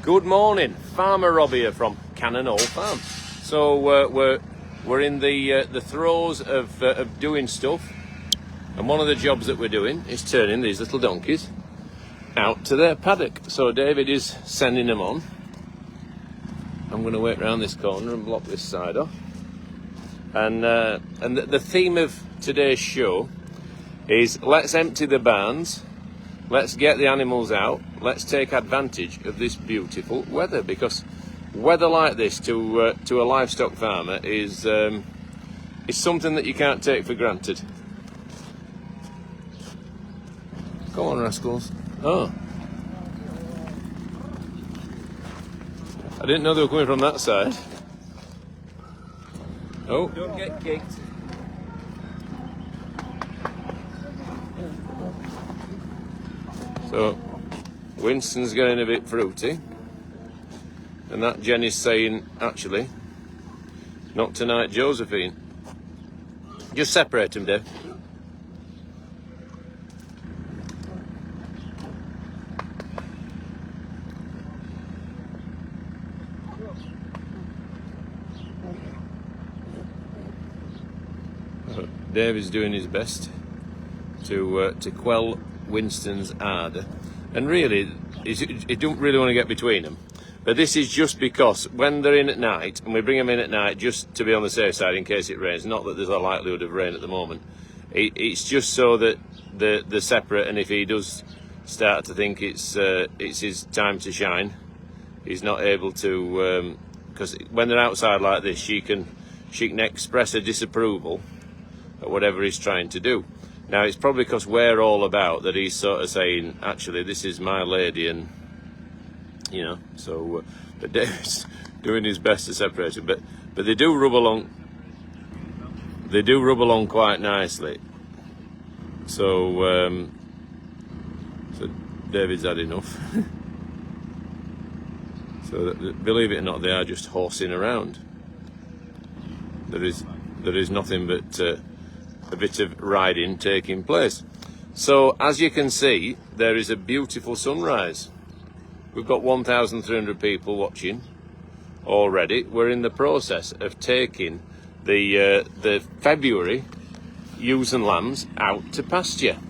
Good morning, Farmer Rob here from Cannon Hall Farm. So we're in the throes of doing stuff, and one of the jobs that we're doing is turning these little donkeys out to their paddock. So David is sending them on. I'm going to wait around this corner and block this side off. And the theme of today's show is let's empty the barns. Let's get the animals out. Let's take advantage of this beautiful weather, because weather like this to a livestock farmer is something that you can't take for granted. Come on, rascals. Oh, I didn't know they were coming from that side. Oh, Don't get kicked. So Winston's getting a bit fruity, and that Jenny's saying, actually, not tonight, Josephine. Just separate them, Dave. David's doing his best to quell Winston's ardour, and really he don't really want to get between them, but this is just because when they're in at night, and we bring them in at night just to be on the safe side in case it rains, not that there's a likelihood of rain at the moment, it's just so that they're separate, and if he does start to think it's his time to shine, he's not able to, because when they're outside like this, she can express a disapproval at whatever he's trying to do. Now, it's probably because we're all about that he's sort of saying, actually, this is my lady, and, you know, so, but David's doing his best to separate them, but they do rub along quite nicely. So, so David's had enough. So, believe it or not, they are just horsing around. There is nothing but a bit of riding taking place. So as you can see, there is a beautiful sunrise. We've got 1,300 people watching already. We're in the process of taking the February ewes and lambs out to pasture,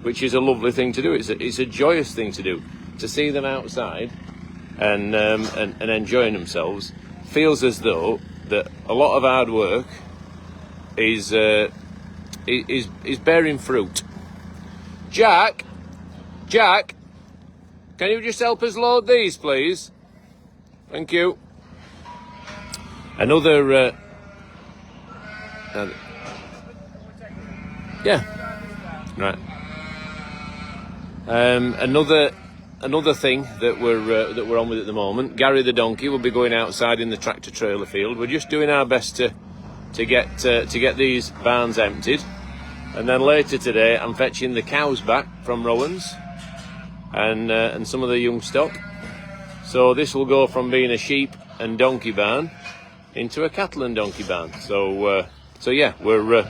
which is a lovely thing to do. It's a joyous thing to do, to see them outside and enjoying themselves. Feels as though that a lot of hard work is bearing fruit. Jack, can you just help us load these, please? Thank you. Another, yeah, right. Another thing that we're on with at the moment. Gary the donkey will be going outside in the tractor trailer field. We're just doing our best to get these barns emptied, and then later today I'm fetching the cows back from Rowan's and some of the young stock. So this will go from being a sheep and donkey barn into a cattle and donkey barn. So yeah, we're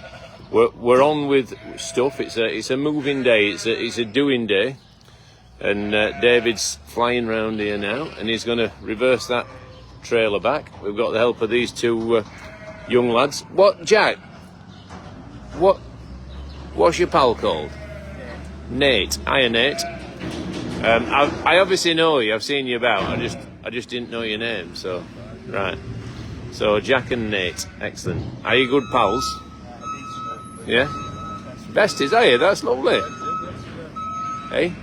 on with stuff. It's a moving day. It's a doing day, and David's flying round here now, and he's going to reverse that trailer back. We've got the help of these two young lads. What, Jack? What's your pal called? Nate. Hiya, Nate. I obviously know you. I've seen you about. I just didn't know your name. So, right. So Jack and Nate. Excellent. Are you good pals? Yeah. Besties, are you? That's lovely. Hey.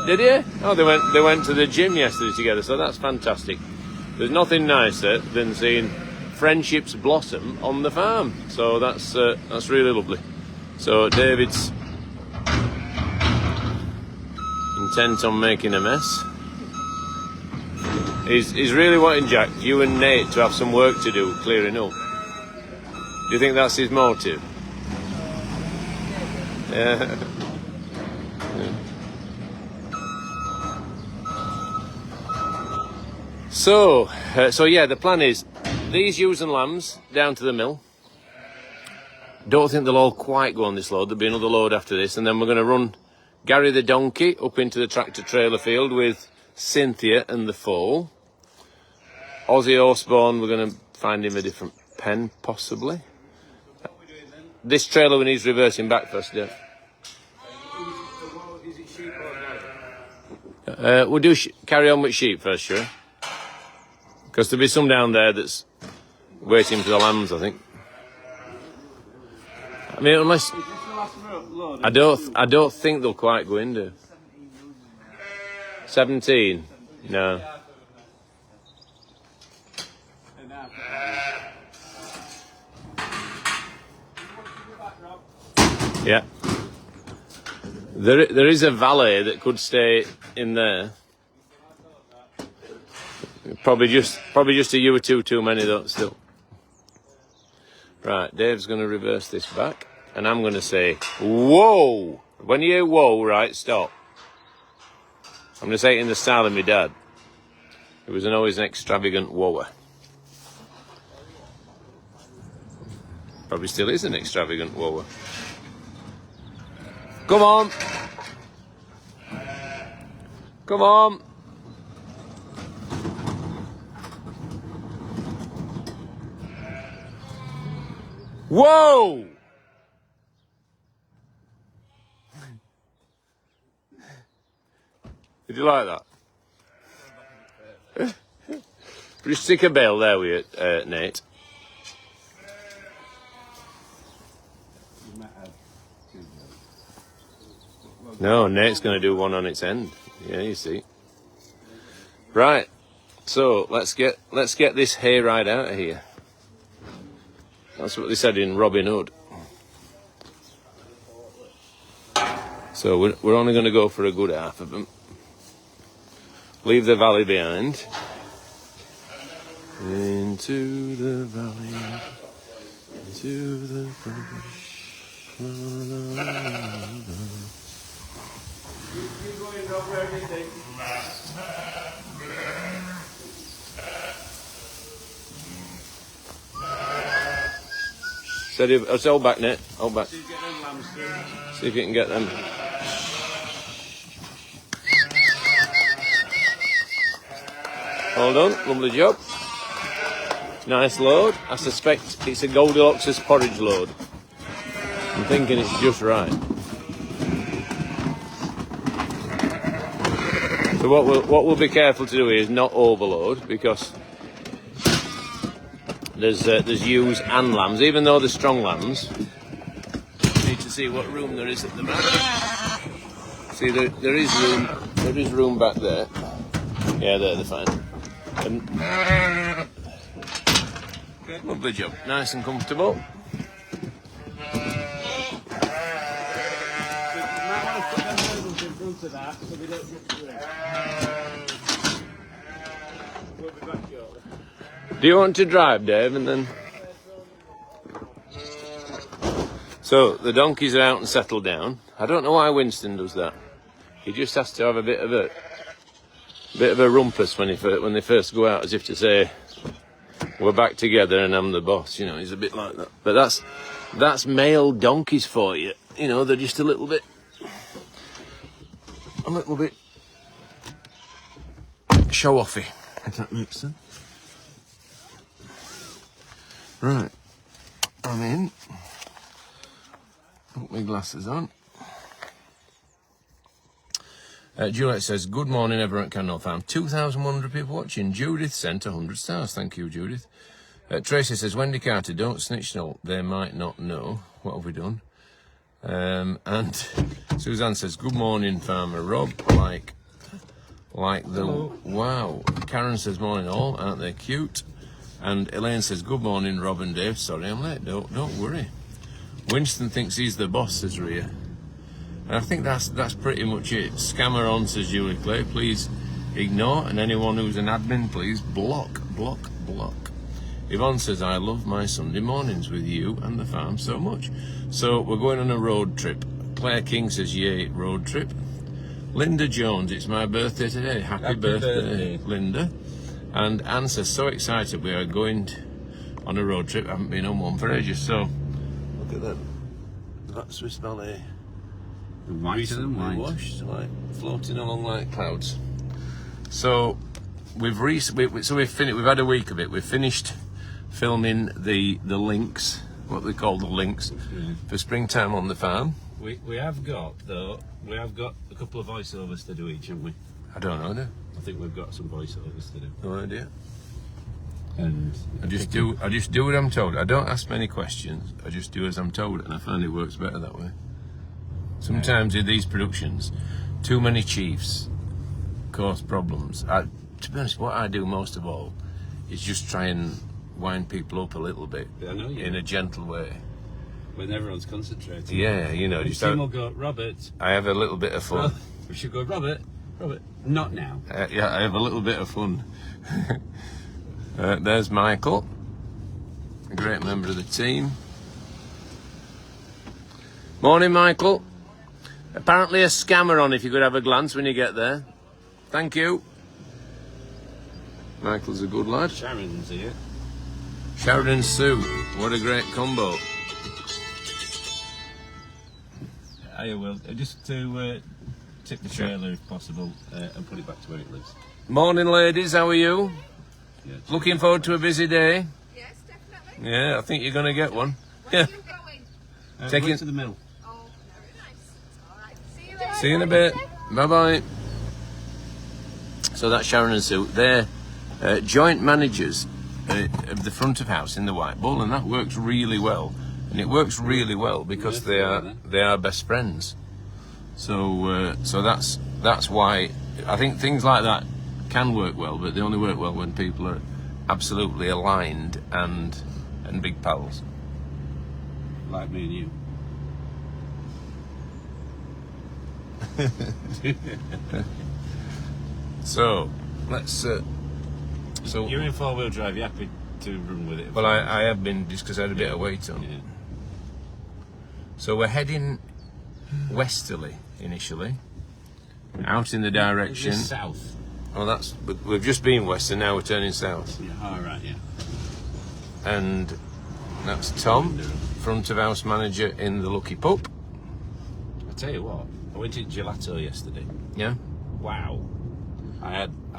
Did you? Oh, they went to the gym yesterday together. So that's fantastic. There's nothing nicer than seeing friendships blossom on the farm, so that's really lovely. So David's intent on making a mess. He's really wanting Jack, you and Nate, to have some work to do clearing up. Do you think that's his motive? Yeah. So yeah, the plan is these ewes and lambs down to the mill. Don't think they'll all quite go on this load. There'll be another load after this, and then we're going to run Gary the donkey up into the tractor trailer field with Cynthia and the foal. Ozzy Osbourne, we're going to find him a different pen, possibly. This trailer we need reversing back first, yeah. Is it sheep or goat? We'll do carry on with sheep first, sure. Because there'll be some down there that's waiting for the lambs, I think. I mean, unless Is this the last load? I don't think they'll quite go into 17. No. Yeah. There is a valet that could stay in there. Probably just a ewe or two too many though still. Right, Dave's going to reverse this back, and I'm going to say, whoa! When you hear whoa, right, stop. I'm going to say it in the style of my dad. It was always an extravagant whoa. Probably still is an extravagant whoa. Come on! Come on! Whoa! Did you like that? Just stick a bell there with you, Nate. No, Nate's going to do one on its end. Yeah, you see. Right. So let's get this hayride out of here. That's what they said in Robin Hood. So we're only going to go for a good half of them. Leave the valley behind. Into the valley. Into the bush. Steady, let's hold back, Nate. Hold back. See if you can get them. Hold on, lovely job. Nice load. I suspect it's a Goldilocks porridge load. I'm thinking it's just right. So what we'll be careful to do here is not overload, because there's ewes and lambs. Even though they're strong lambs, we need to see what room there is at the back. See, there is room back there. Yeah, there, they're fine. And lovely job, nice and comfortable. Do you want to drive, Dave, and then? So the donkeys are out and settled down. I don't know why Winston does that. He just has to have a bit of a rumpus when they first go out, as if to say, we're back together and I'm the boss. You know, he's a bit like that. But that's male donkeys for you. You know, they're just a little bit show-offy, if that makes sense. Right, I'm in. Put my glasses on. Juliet says, good morning everyone at Canal Farm. 2,100 people watching. Judith sent 100 stars. Thank you, Judith. Tracy says, Wendy Carter, don't snitch, no, they might not know. What have we done? And Suzanne says, good morning, Farmer Rob. Like the... Hello. Wow. Karen says, morning all. Aren't they cute? And Elaine says, good morning, Rob and Dave. Sorry I'm late. Don't worry. Winston thinks he's the boss, says Rhea. And I think that's pretty much it. Scammer on, says Julie Clay. Please ignore. And anyone who's an admin, please block. Yvonne says, I love my Sunday mornings with you and the farm so much. So we're going on a road trip. Claire King says, yay, road trip. Linda Jones, it's my birthday today. Happy birthday, Linda. And Anne says, so excited, we are going on a road trip. I haven't been on one for ages, so look at them. That Swiss Ballet. Recently washed, like floating along like clouds. So we've had a week of it. We've finished filming the links, what they call the links, for springtime on the farm. We have got a couple of voiceovers to do each, haven't we? I don't know. I think we've got some voiceovers to do. No idea. And I just do what I'm told. I don't ask many questions. I just do as I'm told, and I find it works better that way. Sometimes in these productions, too many chiefs cause problems. To be honest, what I do most of all is just try and wind people up a little bit I know you in a gentle way. when everyone's concentrating. Yeah, you know, just Tim will go, Robert. I have a little bit of fun. We should go, Robert. Not now. Yeah, I have a little bit of fun. There's Michael, a great member of the team. Morning, Michael. Apparently a scammer on if you could have a glance when you get there. Thank you. Michael's a good lad. Sharon's here. Sharon and Sue, what a great combo. I will. Just to tip the trailer if possible and put it back to where it lives. Morning, ladies, how are you? Yeah, Looking forward to a busy day? Yes, definitely. Yeah, I think you're going to get one. Where Yeah. are you going? Taking- Right to the middle. Oh, very nice. All right. See you later. See you in a bit. Bye-bye. So that's Sharon and Sue. They're joint managers of the front of house in the White Bull, and that works really well. And it works really well because they are best friends. So that's why I think things like that can work well, but they only work well when people are absolutely aligned and big pals. Like me and you. So let's. So You're in four-wheel drive. You're happy to run with it? well, I have been just because I had a bit of weight on. Yeah. So we're heading westerly initially, out in the direction. Is this south. Well, we've just been west and now we're turning south. Yeah. All right. Yeah. And that's Tom, front of house manager in the Lucky Pup. I tell you what. I went to Gelato yesterday. Yeah. Wow. I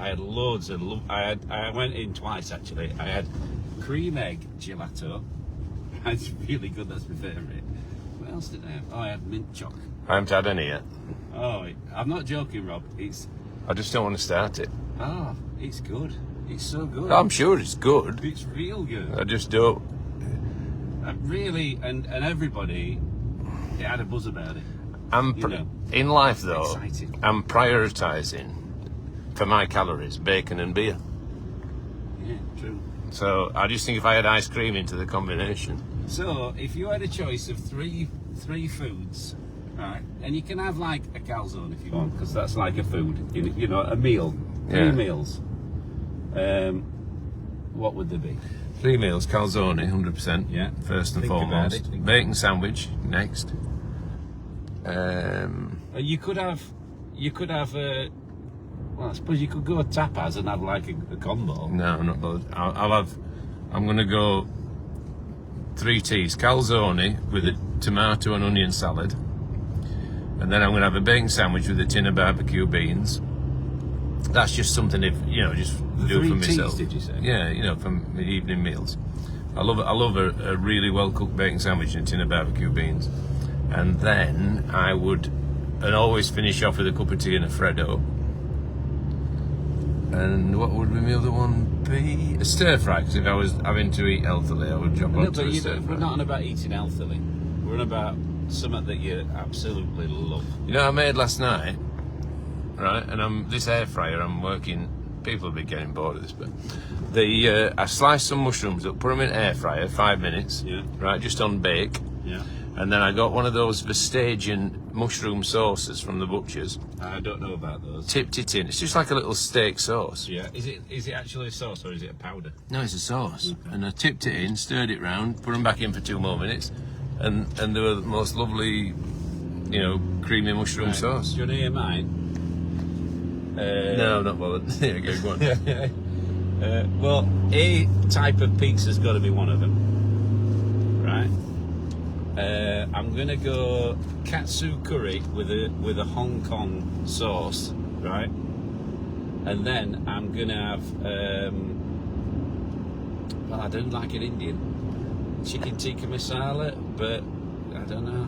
had loads of. I went in twice actually. I had cream egg gelato. It's really good. That's my favourite. What else did I have? Oh, I had mint choc. I haven't had any yet. Oh, I'm not joking, Rob. I just don't want to start it. It's good. It's so good. I'm sure it's good. It's real good. I just don't. Really, and everybody had a buzz about it. In life though, Exciting. I'm prioritising for my calories bacon and beer. Yeah, true. So I just think if I had ice cream into the combination. So, if you had a choice of three foods, right, and you can have like a calzone if you want, because that's like a food, you know, a meal, three Yeah. meals. What would they be? 3 meals, calzone, 100%. Yeah. First and Think about foremost. it. Bacon sandwich next. You could have, well, I suppose you could go tapas and have like a combo. No, I'm not bothered. I'm going to go 3 teas, calzone with a tomato and onion salad. And then I'm going to have a bacon sandwich with a tin of barbecue beans. That's just something just do for 3 myself. teas, did you say? Yeah, for my evening meals. I love a really well cooked bacon sandwich and a tin of barbecue beans. And then I would always finish off with a cup of tea and a Freddo. And what would my other one be? A stir fry, because if I was having to eat healthily, I would jump No, onto but a stir we're fry. not on about eating healthily. We're on about something that you absolutely love. You know, I made last night, right? And this air fryer, I'm working. People will be getting bored of this, but I sliced some mushrooms up, put them in air fryer, 5 minutes, Yeah. right, just on bake. Yeah. And then I got one of those Vestagian mushroom sauces from the butchers, I don't know about those. tipped it in. It's just like a little steak sauce. Yeah. Is it actually a sauce or is it a powder? No, it's a sauce. And I tipped it in, stirred it round, put them back in for 2 more minutes, and they were the most lovely, creamy mushroom Right. sauce. Do you want to hear mine? No, not bothered. Yeah, go on. Well, a type of pizza's got to be one of them, right? I'm gonna go katsu curry with a Hong Kong sauce, right? and then I'm gonna have well, I don't like an Indian chicken tikka masala, but I don't know,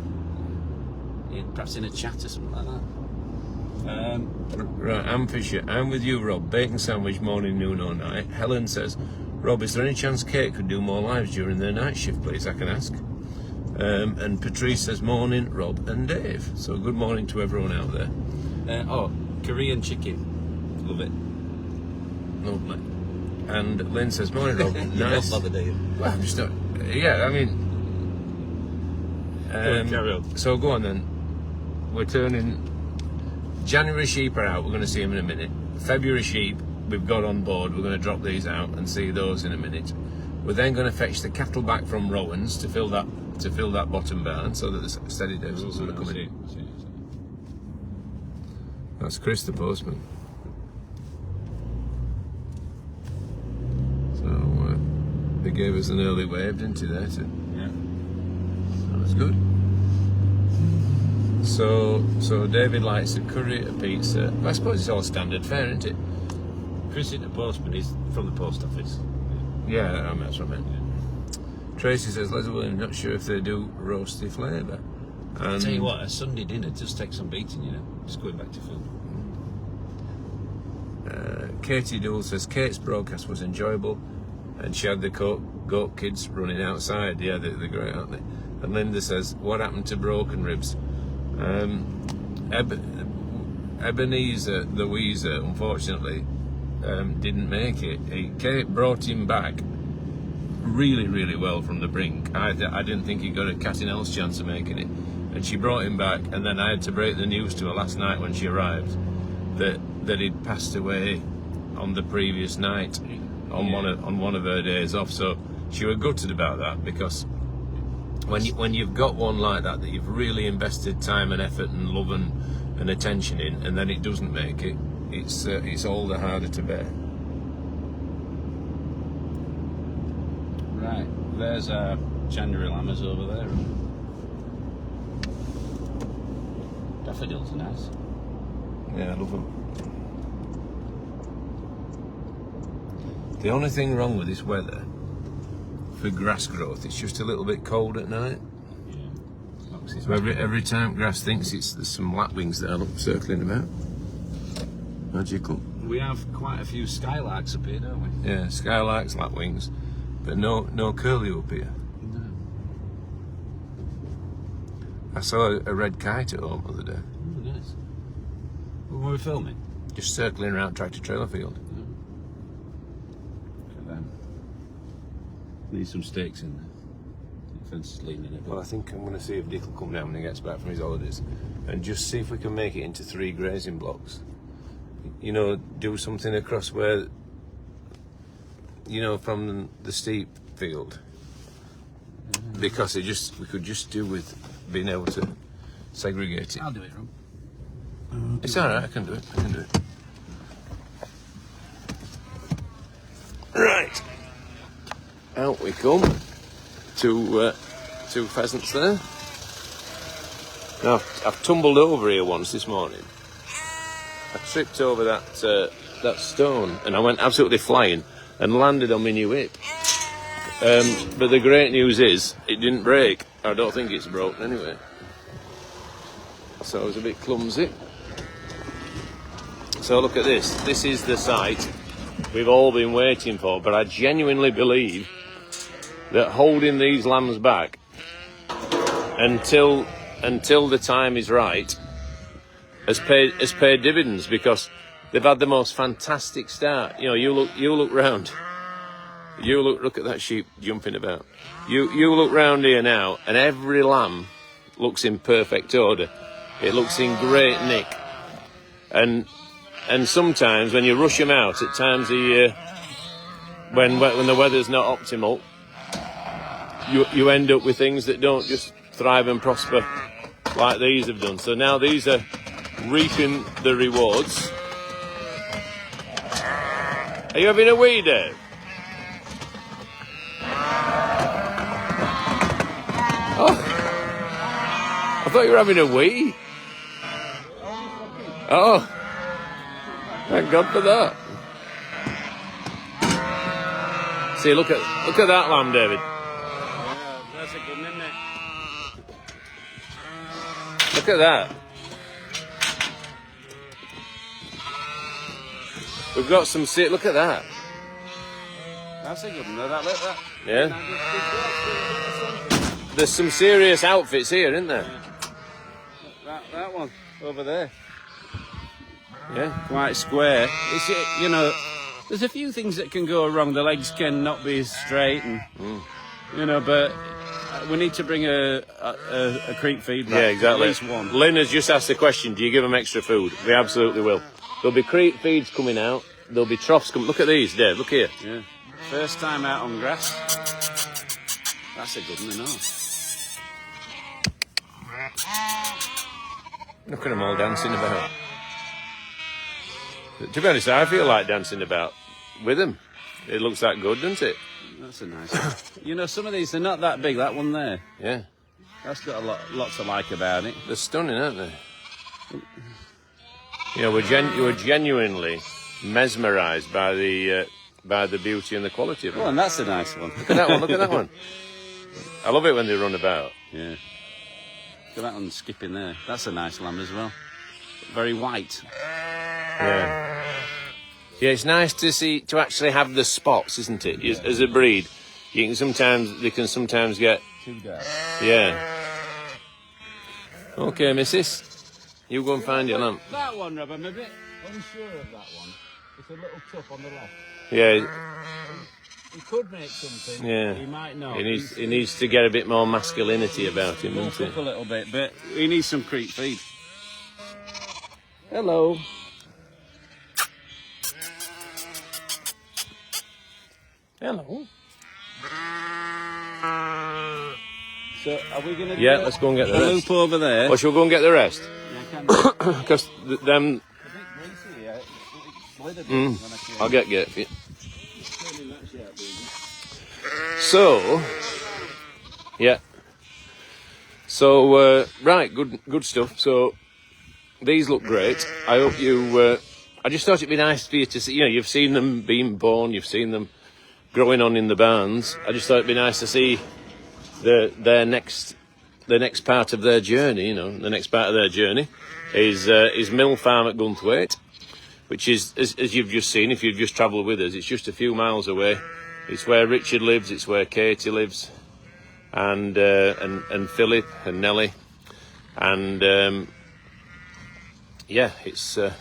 perhaps in a chat or something like that. Right, I'm Fisher. I'm with you, Rob. Bacon sandwich, morning, noon or night. Helen says, Rob, is there any chance Kate could do more lives during their night shift, please? I can ask. And Patrice says, morning, Rob and Dave. So good morning to everyone out there. Korean chicken, love it. Lovely. And Lynn says, morning, Rob. Nice. Love it, Dave. Well, I'm just not, yeah, I mean... Carry on. So go on then. We're turning... January sheep are out, we're going to see them in a minute. February sheep, we've got on board, we're going to drop these out and see those in a minute. We're then going to fetch the cattle back from Rowan's to fill that bottom barn so that the steady days will sort of come in. That's Chris the postman. So they gave us an early wave, didn't they, there? Yeah. That was good. So David likes a curry, a pizza. I suppose it's all standard fare, isn't it? Chris the postman is from the post office. Yeah, that's what I meant. Tracy says, Les Williams, not sure if they do roasty flavour. I'll tell you what, a Sunday dinner just takes some beating, you know. Just going back to film. Katie Doole says, Kate's broadcast was enjoyable and she had the goat kids running outside. Yeah, they're great, aren't they? And Linda says, what happened to broken ribs? Ebenezer the Weezer, unfortunately, didn't make it. Kate brought him back really, really well from the brink. I didn't think he got a cat in hell's chance of making it. And she brought him back, and then I had to break the news to her last night when she arrived that he'd passed away on the previous night on one of her days off. So she was gutted about that, because when you've got one like that you've really invested time and effort and love and attention in, and then it doesn't make it, it's all the harder to bear. Right, there's our January lammers over there. Daffodils are nice. Yeah, I love them. The only thing wrong with this weather for grass growth, it's just a little bit cold at night. Yeah. So every time grass thinks there's some lapwings there circling about. Magical. We have quite a few skylarks up here, don't we? Yeah, skylarks, lapwings, but no curlew up here. No. I saw a red kite at home the other day, Oh, nice. When were we filming? just circling around tractor trailer field. Look at them. Need some stakes in there. The fence is leaning a bit. Well, I think I'm going to see if Dick will come down when he gets back from his holidays and just see if we can make it into 3 grazing blocks. You know, do something across where, you know, from the steep field. Because we could just do with being able to segregate it. I'll do it, Rob. It's alright, I can do it. Right. Out we come. Two pheasants there. Now, I've tumbled over here once this morning. I tripped over that stone and I went absolutely flying and landed on my new hip. But the great news is it didn't break. I don't think it's broken anyway. So I was a bit clumsy. So look at this. This is the site we've all been waiting for, but I genuinely believe that holding these lambs back until the time is right has paid dividends, because they've had the most fantastic start. You know, you look round. Look at that sheep jumping about. You look round here now, and every lamb looks in perfect order. It looks in great nick. And sometimes when you rush them out at times of year when the weather's not optimal, you end up with things that don't just thrive and prosper like these have done. So now these are reaping the rewards. Are you having a wee, Dave? Oh, I thought you were having a wee. Oh. Thank God for that. See, look at that lamb, David. Yeah, that's a good one, isn't it? Look at that. We've got some. Look at that. That's a good one. That. Yeah. There's some serious outfits here, isn't there? That one over there. Yeah. Quite square. It's, you know, there's a few things that can go wrong. The legs can not be straight, and you know, but we need to bring a creep feed back. Yeah, exactly. At least one. Lynn has just asked the question, do you give them extra food? We absolutely will. There'll be creep feeds coming out. There'll be troughs coming. Look at these, Dave. Look here. Yeah. First time out on grass. That's a good one, I know. Look at them all dancing about. To be honest, I feel like dancing about with them. It looks that good, doesn't it? That's a nice one. You know, some of these, they're not that big. That one there. Yeah. That's got a lot to like about it. They're stunning, aren't they? You know, we're genuinely mesmerised by the beauty and the quality of them. Oh, and that's a nice one. Look at that one, look at that one. I love it when they run about. Yeah. Look at that one skipping there. That's a nice lamb as well. Very white. Yeah. Yeah, it's nice to actually have the spots, isn't it? Yeah. As a breed, they can sometimes get too dark. Yeah. Okay, missus. You go and find your lamp. That one, Rob, I'm a bit unsure of that one. It's a little tough on the left. Yeah. He could make something. Yeah. He might not. He needs to get a bit more masculinity about him, doesn't he? A little bit, but he needs some creep feed. Hello. Hello. So, are we going to do let's go and get the rest. Loop over there? Or shall we go and get the rest? Yeah, I can. Because them... I'll get it. So, yeah. So, right, good stuff. So, these look great. I hope you... I just thought it'd be nice for you to see... You know, you've seen them being born, you've seen them growing on in the barns. I just thought it'd be nice to see the next part of their journey. You know, the next part of their journey is Mill Farm at Gunthwaite, which is, as you've just seen, if you've just travelled with us, it's just a few miles away. It's where Richard lives, it's where Katie lives, and Philip and Nellie, and yeah, it's a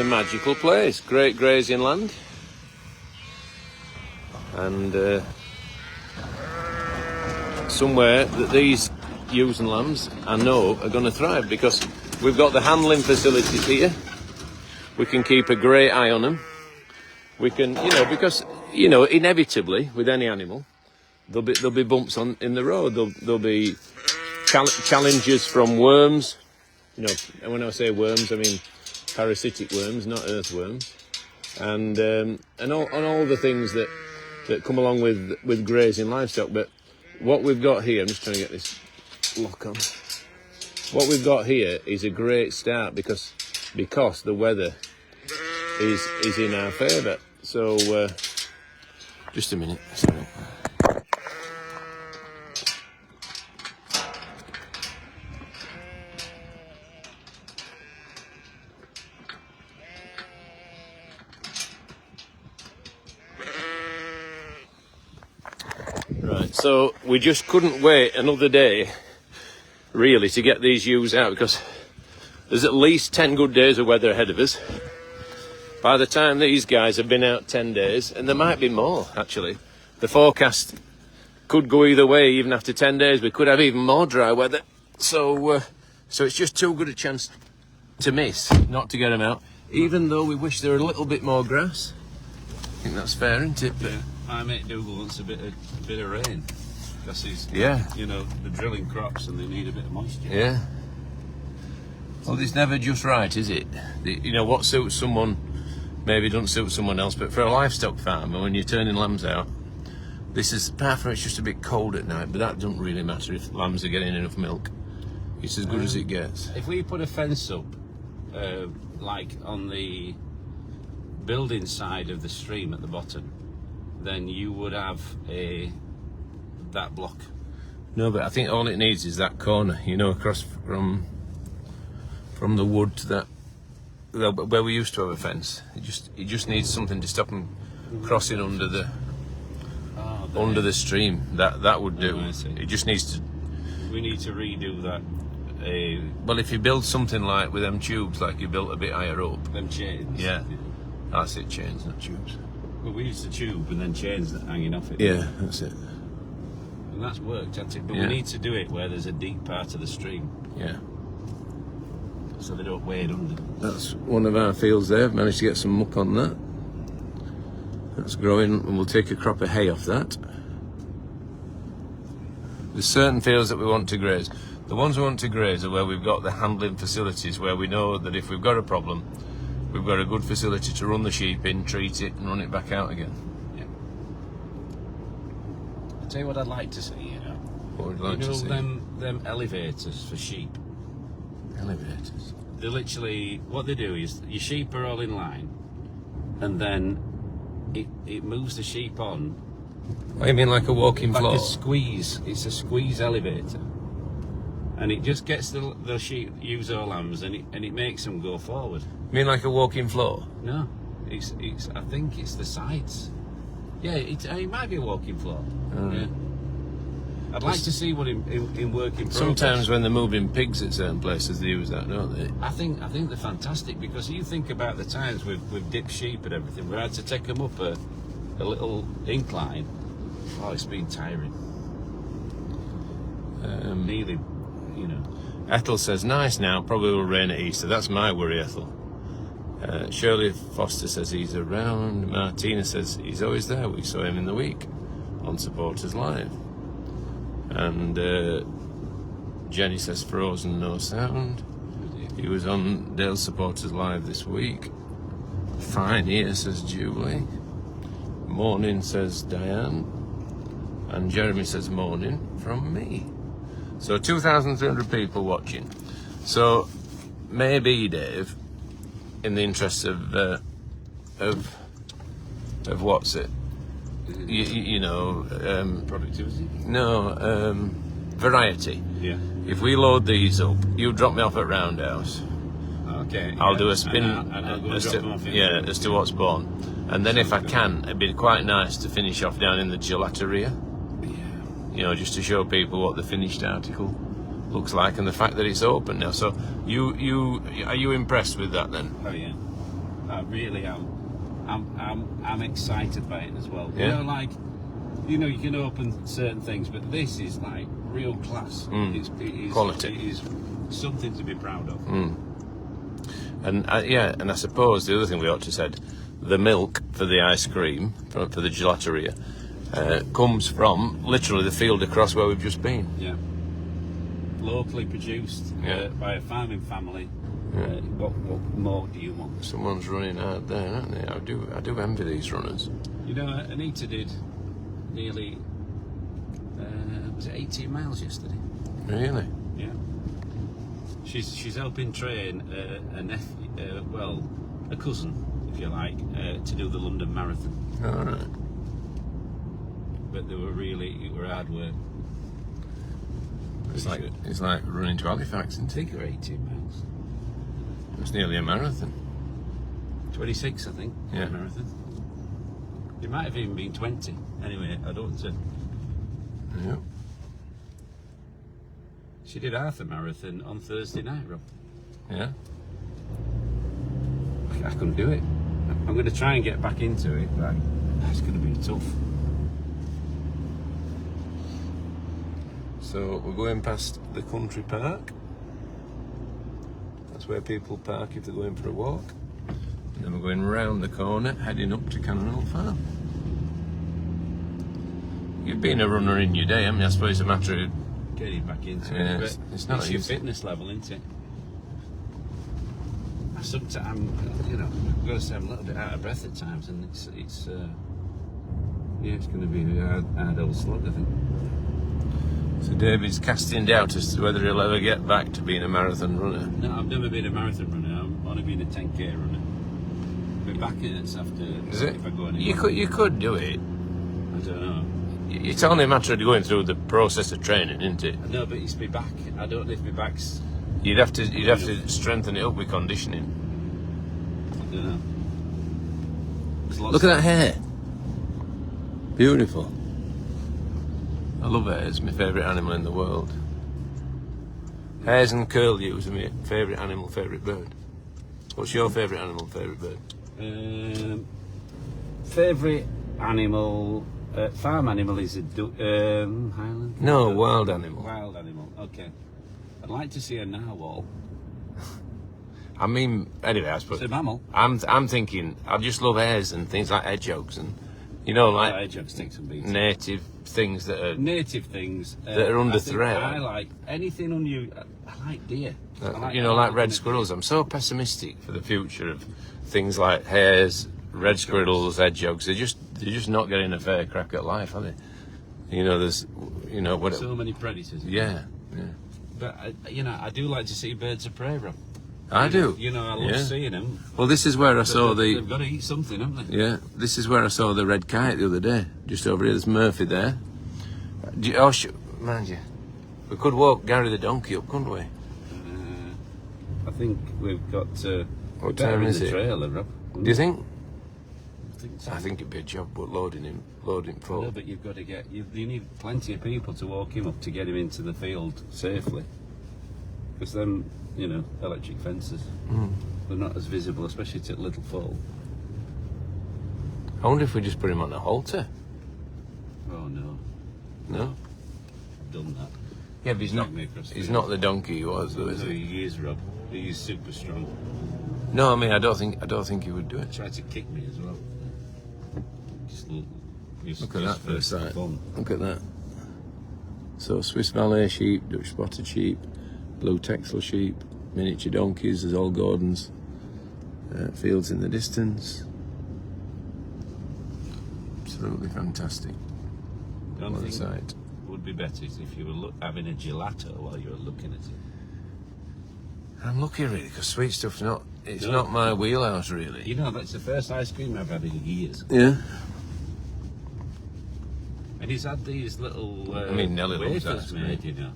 magical place, great grazing land, and somewhere that these ewes and lambs, I know, are going to thrive, because we've got the handling facilities here. We can keep a great eye on them. We can, because inevitably with any animal, there'll be bumps in the road. There'll be challenges from worms. You know, and when I say worms, I mean parasitic worms, not earthworms, and all the things that come along with grazing livestock. But what we've got here, I'm just trying to get this lock on. What we've got here is a great start because the weather is in our favour. So, just a minute. Sorry. Right, so we just couldn't wait another day, really, to get these ewes out, because there's at least 10 good days of weather ahead of us. By the time these guys have been out 10 days, and there might be more, actually. The forecast could go either way, even after 10 days. We could have even more dry weather. So it's just too good a chance to miss, not to get them out, even though we wish there were a little bit more grass. I think that's fair, isn't it? But, my mate Dougal wants a bit of rain, because he's, they're drilling crops and they need a bit of moisture. Yeah. Well, it's never just right, is it? What suits someone maybe doesn't suit someone else, but for a livestock farmer, when you're turning lambs out, this is, apart from it's just a bit cold at night, but that doesn't really matter if lambs are getting enough milk. It's as good as it gets. If we put a fence up like on the building side of the stream at the bottom, then you would have that block. No, but I think all it needs is that corner, you know, across from the wood to that where we used to have a fence. It just needs something to stop them crossing under the stream. That would do. I see. It just needs to. We need to redo that. Well, if you build something like with them tubes, like you built a bit higher up. Them chains. Yeah. That's it, chains, not tubes. Well, we used to tube and then chains hanging off it. Yeah, that's it. And that's worked, hasn't it? But Yeah. we need to do it where there's a deep part of the stream, Yeah. so they don't wade under. That's one of our fields there. I've managed to get some muck on that. That's growing, and we'll take a crop of hay off that. There's certain fields that we want to graze. The ones we want to graze are where we've got the handling facilities, where we know that if we've got a problem, we've got a good facility to run the sheep in, treat it, and run it back out again. Yeah. I'll tell you what I'd like to see, you know. What would you like to see? them elevators for sheep. Elevators. They literally, what they do is, your sheep are all in line, and then it moves the sheep on. What, you mean like a walking Like floor? a squeeze. It's a squeeze elevator, and it just gets the sheep use all lambs, and it makes them go forward. You mean like a walking floor? No, it's I think it's the sides. Yeah, it might be a walking floor. Yeah. I'd like to see one in working progress. Sometimes when they're moving pigs at certain places, they use that, don't they? I think they're fantastic, because you think about the times we've dipped sheep and everything. We had to take them up a little incline. Oh, it's been tiring. Nearly, you know. Ethel says, nice now, probably will rain at Easter. That's my worry, Ethel. Shirley Foster says he's around. Martina says he's always there. We saw him in the week on Supporters Live. And Jenny says frozen, no sound. He was on Dale's Supporters Live this week. Fine here, says Julie. Morning, says Diane. And Jeremy says morning from me. So 2,300 people watching. So maybe, Dave, in the interest of what's it? You know, Productivity. no, variety. Yeah. If we load these up, you drop me off at Roundhouse. Okay. I'll yeah. do a spin And I'll go as drop to, them off in yeah, the- as to what's born. And then if I can, it'd be quite nice to finish off down in the gelateria. Yeah. You know, just to show people what the finished article looks like and the fact that it's open now. So are you impressed with that then? Oh yeah. I really am. I'm excited by it as well. Yeah. You know, like, you know, you can open certain things, but this is like real class. It is Quality. It is something to be proud of. And and I suppose the other thing we ought to have said, the milk for the ice cream, for the gelateria, comes from literally the field across where we've just been. Yeah. Locally produced by a farming family. What more do you want? Someone's running hard there, aren't they? I do envy these runners. You know, Anita did nearly, was it 18 miles yesterday? Really? Yeah. She's helping train a nephew, a cousin, if you like, to do the London Marathon. All right. But it were hard work. It's like running to Halifax, isn't I it? think it were 18 miles. It's nearly a marathon. 26, I think. Yeah. Marathon. It might have even been 20. Anyway, I don't. Yeah. She did half a marathon on Thursday night, Rob. Yeah. I couldn't do it. I'm going to try and get back into it, but it's going to be tough. So we're going past the country park. That's where people park if they're going for a walk. And then we're going round the corner, heading up to Cannon Farm. You've been a runner in your day, haven't you? I suppose it's a matter of Getting back into Yeah, it. it's But not it's your easy. fitness level, isn't it? Sometimes, you know, I've got to say I'm a little bit out of breath at times, and it's it's going to be a hard old slog, I think. So David's casting doubt as to whether he'll ever get back to being a marathon runner. No, I've never been a marathon runner. I'm only being a 10k runner. Be back in it after. Is it? If I go any You could do it. I don't know. It's only a matter of going through the process of training, isn't it? No, but it's my back. I don't know if my back's. You'd have to strengthen it up with conditioning. I don't know. There's lots Look at that hair. Beautiful. I love hares. It's my favourite animal in the world. Hares and curlews are my favourite animal, favourite bird. What's your favourite animal, favourite bird? Favourite animal. Farm animal is a Highland. No, wild animal. Wild animal. Okay. I'd like to see a narwhal. I mean, anyway, I suppose It's a mammal. I'm thinking. I just love hares and things like hedgehogs and like Hedgehog sticks and beats. native things that are. Native things That are under I think threat. I like anything unusual. I like deer. I Like looking red at squirrels. I'm so pessimistic for the future of things like hares, red squirrels, hedgehogs. They're just not getting a fair crack at life, are they? There's, what? so many predators. Yeah. But I do like to see birds of prey, Rob. I do. I love Yeah. seeing them. Well, this is where I saw They've got to eat something, haven't they? Yeah, this is where I saw the red kite the other day. Just over here, there's Murphy there. Mind you, we could walk Gary the donkey up, couldn't we? I think we've got. What better time in is the it? trailer, Rob. Do you think? I think so. I think it'd be a job, but loading him full. No, but you've got to you need plenty of people to walk him up to get him into the field safely. Because them, electric fences, they're not as visible, especially at little fall. I wonder if we just put him on a halter. Oh no, No. I've done that. Yeah, but he's not. Drag me across the He's field. not the donkey he was, though, is No, he? he is, Rob. He is super strong. No, I mean, I don't think he would do it. Tried to kick me as well. Look at that for a sight. Fun. Look at that. So Swiss Valais sheep, Dutch spotted sheep, blue Texel sheep, miniature donkeys, there's all Gordons, fields in the distance. Absolutely fantastic. Don't What a think sight. would be better is if you were having a gelato while you were looking at it. I'm lucky really because sweet stuff's not. It's No. not my wheelhouse really. That's the first ice cream I've had in years. Yeah. And he's had these little I mean, Nelly loves wafers ice made, cream.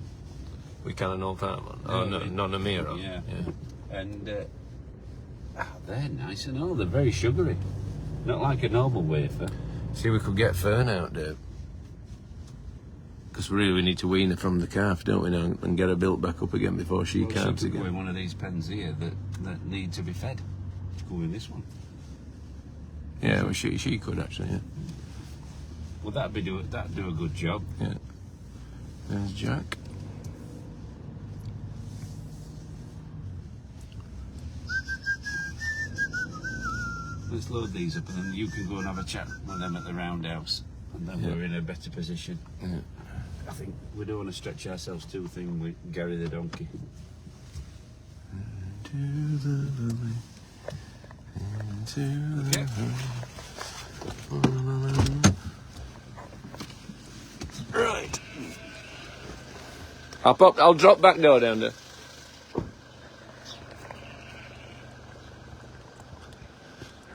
We can an old farm one. Oh no, not a Miro. Yeah. And they're nice and all. They're very sugary. Not like a normal wafer. See, we could get Fern out there. Because really we need to wean her from the calf, don't we now, and get her built back up again before she calves Should go again. in one of these pens here that need to be fed. Go in this one. Yeah, well, she could actually, yeah. Well, that'd do a good job. Yeah. There's Jack. Let's load these up and then you can go and have a chat with them at the Roundhouse. And then we're in a better position. Yeah. I think we don't want to stretch ourselves too thin with Gary the donkey. Into the valley. Into the Okay. Right. I'll drop back door down there.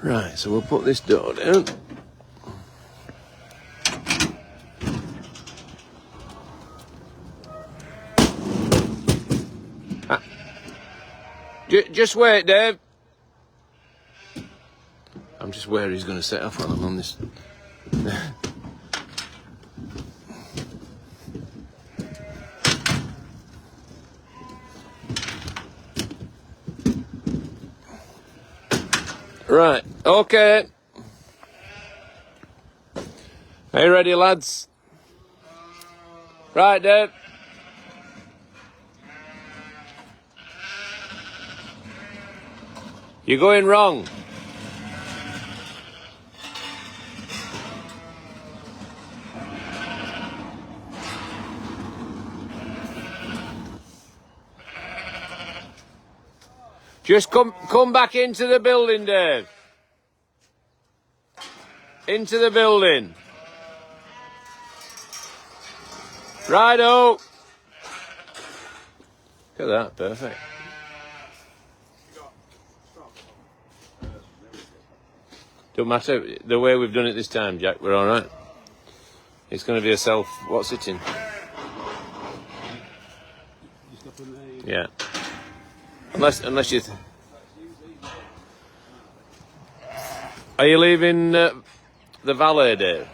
Right, so we'll put this door down. Just wait, Dave. I'm just where he's going to set off while I'm on this. Right, okay. Are you ready, lads? Right, Dave. You're going wrong. Just come back into the building, Dave. Into the building. Righto. Look at that, perfect. Don't matter the way we've done it this time, Jack. We're all right. It's going to be a self. What's it in? Yeah. Unless you. Are you leaving the valet, Dave?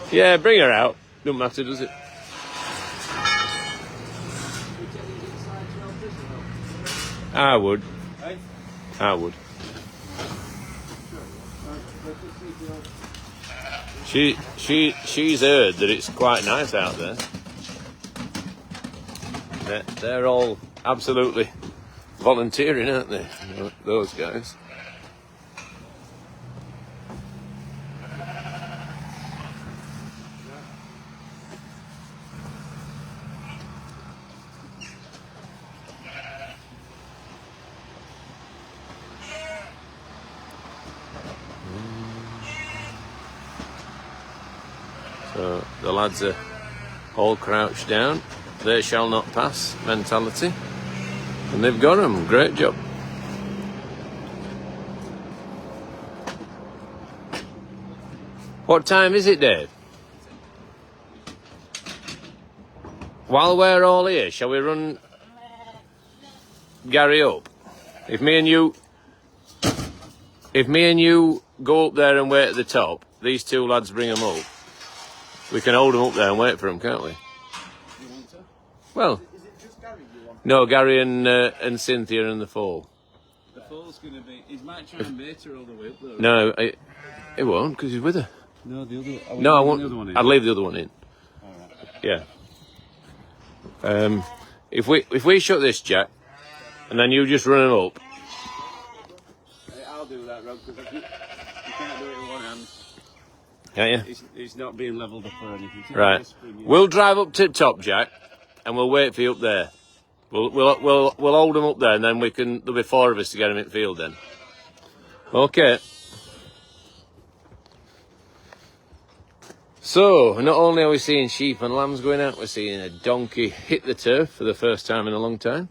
Yeah, bring her out. Don't matter, does it? I would. I would. She's heard that it's quite nice out there. They're all absolutely volunteering, aren't they? Those guys. So the lads are all crouched down. They shall not pass mentality. And they've got them. Great job. What time is it, Dave? While we're all here, shall we run Gary up? If me and you go up there and wait at the top, these two lads bring them up. We can hold them up there and wait for them, can't we? You want to? Well, Is it just Gary you want? no, Gary and Cynthia and the foal. The foal's going to be... He might try and mate her all the way up there. No, it won't, because he's with her. No, the other... No, I won't. The other one in? I'd leave the other one in. All right. Yeah. If we shut this, Jack, and then you just run them up. I'll do that, Rob, because you can't do it in one hand. Can't you? It's not being levelled up or anything. Right. We'll drive up to the top, Jack, and we'll wait for you up there. We'll hold them up there, and then there'll be four of us to get them in field then. Okay. So, not only are we seeing sheep and lambs going out, we're seeing a donkey hit the turf for the first time in a long time.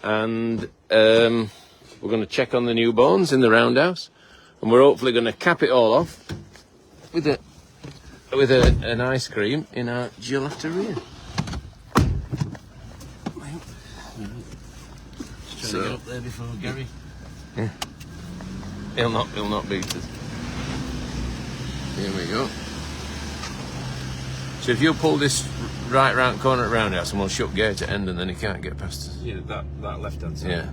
And we're going to check on the newborns in the roundhouse. And we're hopefully going to cap it all off with an ice cream in our gelateria. Just trying to get up there before Gary. Yeah. He'll not beat us. Here we go. So if you pull this right round corner at Roundhouse, and we'll shut gate at end, and then he can't get past us. Yeah, that left hand side. Yeah.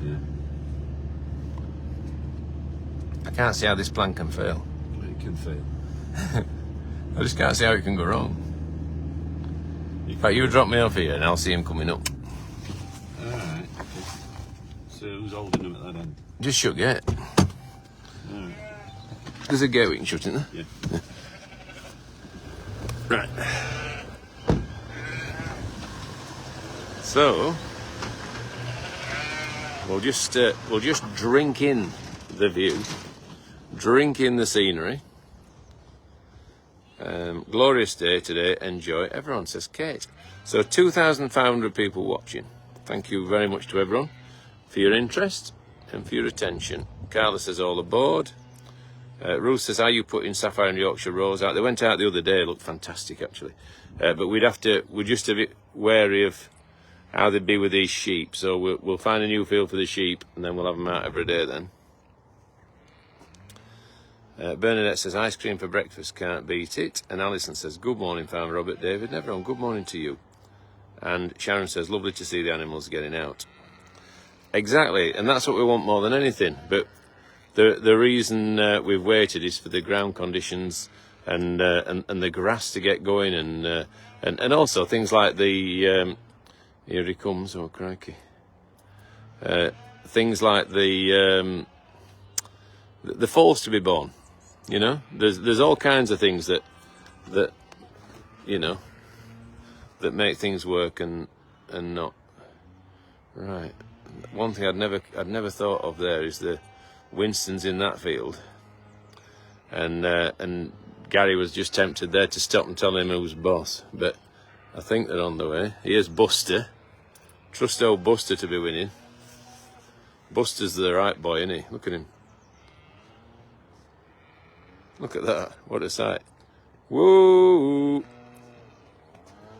I can't see how this plan can fail. It can fail. I just can't see how it can go wrong. In fact, you drop me off here, and I'll see him coming up. All right. Okay. So who's holding them at that end? Just shut gate. All right. There's a gate we can shut in there. Yeah. Right. So we'll just drink in the view, drink in the scenery. Glorious day today. Enjoy. Everyone says Kate. So 2,500 people watching. Thank you very much to everyone for your interest and for your attention. Carla says all aboard. Ruth says, are you putting Sapphire and Yorkshire Rose out? They went out the other day, looked fantastic actually. But we're just a bit wary of how they'd be with these sheep. So we'll find a new field for the sheep, and then we'll have them out every day then. Bernadette says, ice cream for breakfast, can't beat it. And Alison says, good morning, Farmer Robert, David, and everyone, good morning to you. And Sharon says, lovely to see the animals getting out. Exactly, and that's what we want more than anything. But the reason we've waited is for the ground conditions and the grass to get going, and also things like the here he comes, oh crikey, things like the foals to be born. You know, there's all kinds of things that you know that make things work and not right. One thing I'd never thought of there is the Winston's in that field, and Gary was just tempted there to stop and tell him who was boss, but I think they're on the way. Here's Buster. Trust old Buster to be winning. Buster's the right boy, isn't he? Look at him. Look at that. What a sight. Whoa!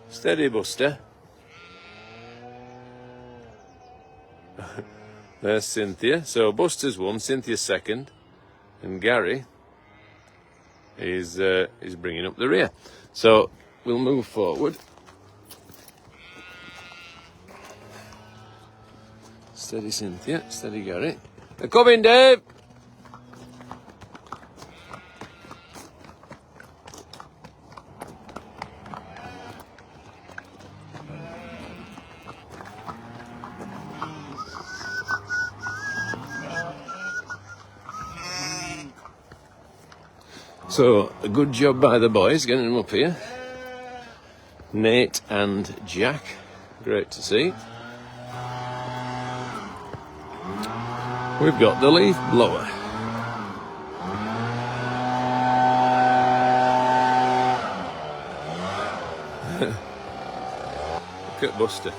Steady, Buster. There's Cynthia. So Buster's won, Cynthia's second, and Gary is bringing up the rear. So we'll move forward. Steady, Cynthia. Steady, Gary. They're coming, Dave. So, a good job by the boys getting them up here. Nate and Jack, great to see. We've got the leaf blower. Look at Buster.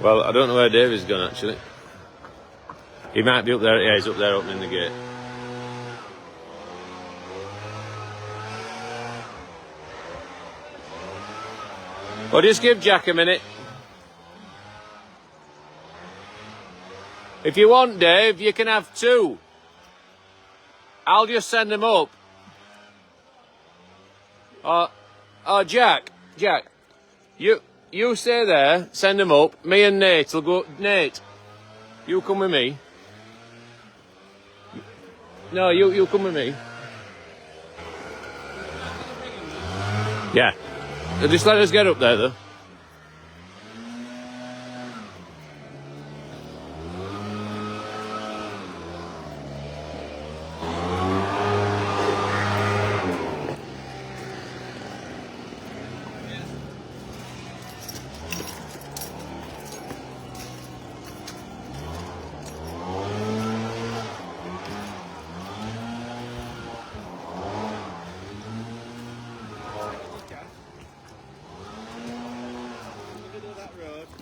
Well, I don't know where Davey's gone actually. He might be up there. Yeah, he's up there opening the gate. Well, just give Jack a minute. If you want, Dave, you can have two. I'll just send them up. Jack, you stay there, send them up. Me and Nate will go. Nate, you come with me. No, you come with me. Yeah. Just let us get up there, though.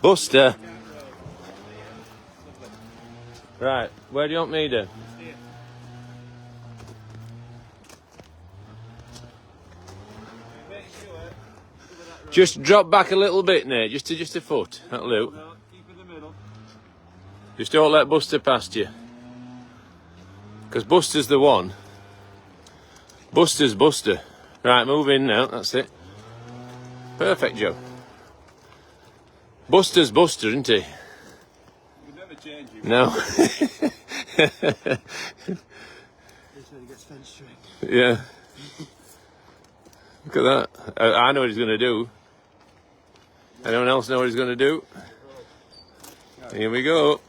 Buster. Right, where do you want me to? Just drop back a little bit, Nate, just a foot. That'll do. Keep in the middle. Just don't let Buster past you. Because Buster's the one. Buster's Buster. Right, move in now, that's it. Perfect, Joe. Buster's Buster, isn't he? You can never change him. No. This when he gets fenced straight. Yeah. Look at that. I know what he's going to do. Anyone else know what he's going to do? Here we go.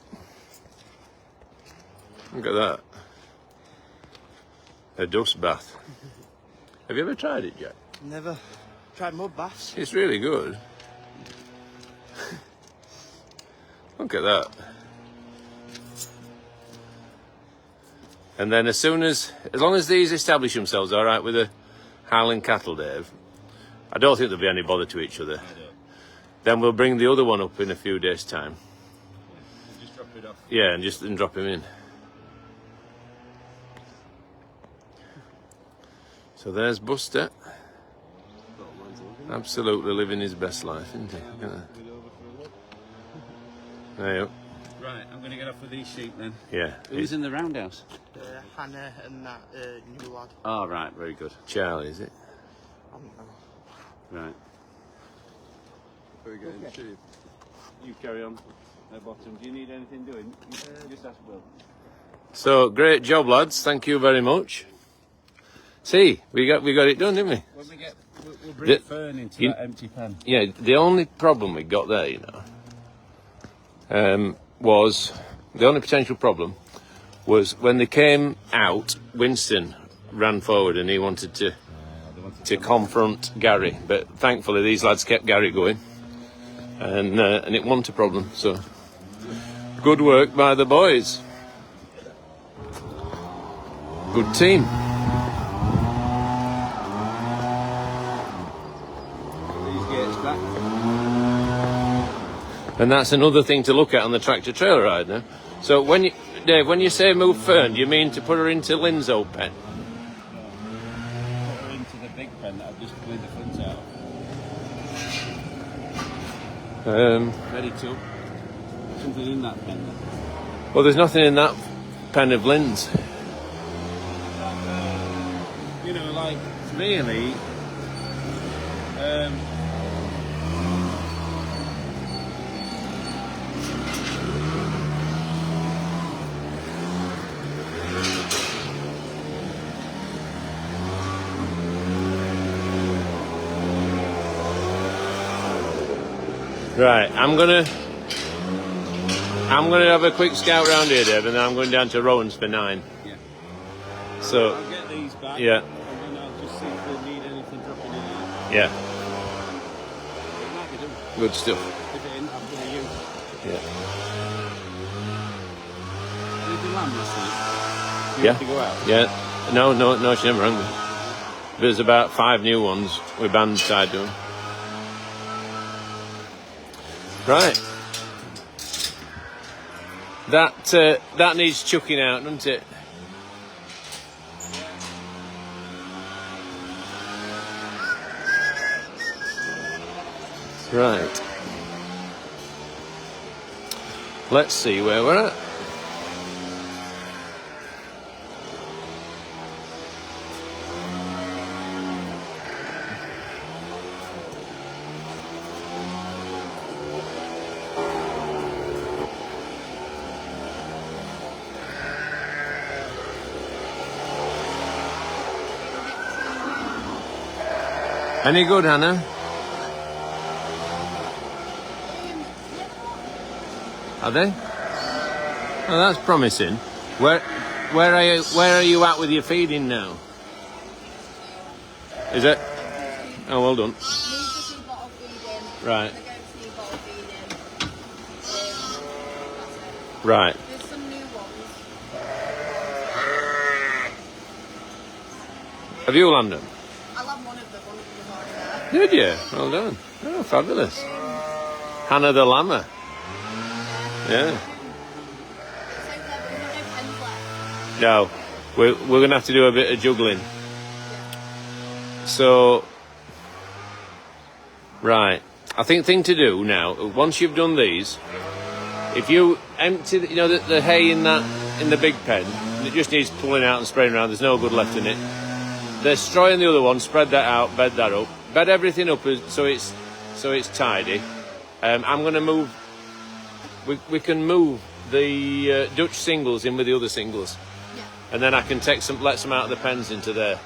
Look at that. A dust bath. Have you ever tried it, Jack? Never tried mud baths. It's really good. Look at that. And then as long as these establish themselves all right with the Highland cattle, Dave, I don't think there'll be any bother to each other. Then we'll bring the other one up in a few days' time. Just drop it off. Yeah, and drop him in. So there's Buster. Absolutely living his best life, isn't he? Look at that. There you go. Right, I'm going to get off with these sheep then. Yeah. Who's in the roundhouse? Hannah and that new lad. Oh, right, very good. Charlie, is it? I don't know. Right. Very good. You carry on at bottom. Do you need anything doing? Just ask Will. So great job, lads. Thank you very much. See, we got it done, didn't we? When we get, we'll bring Fern into you- that empty pen. Yeah. The only problem we got there, was the only potential problem was when they came out. Winston ran forward and he wanted to confront Gary, but thankfully these lads kept Gary going, and it wasn't a problem. So good work by the boys. Good team. And that's another thing to look at on the tractor trailer ride now. So when you, Dave, when you say move Fern, do you mean to put her into Lynn's old pen? Put her into the big pen that I've just cleaned the front out. Ready to. Something in that pen then. Well, there's nothing in that pen of Lynn's. You know, like, really, Right, I'm gonna have a quick scout round here, Dave, and then I'm going down to Rowan's for 9. yeah. So, I'll get these back. yeah. And then I'll just see if they need anything dropping in here. Yeah, It might be done. good stuff. If it ain't, I'm going to use. Yeah. Anything lamb last night? You Yeah. have to go out? Yeah. No, she never rang me. There's about 5 new ones with bands tied to them. Right. That needs chucking out, doesn't it? Right. Let's see where we're at. Any good, Hannah? Are they? Oh, that's promising. Where are you at with your feeding now? Is it? Oh, well done. Need to see bottle feeding. Right. They're going to need bottle feeding. That's it. Right. There's some new ones. Have you lammed them? I'll have one of them. One of them was already there. Did you? Well done. Oh, fabulous. Hannah the lammer. Yeah. It's out there, but we've got no pens left. No, we're going to have to do a bit of juggling. So, right. I think thing to do now, once you've done these, if you empty, the hay in the big pen, it just needs pulling out and spraying around. There's no good left in it. The straw in the other one, spread that out, bed that up, bed everything up so it's tidy. I'm going to move. We can move the Dutch singles in with the other singles, Yeah. and then I can let some out of the pens into there.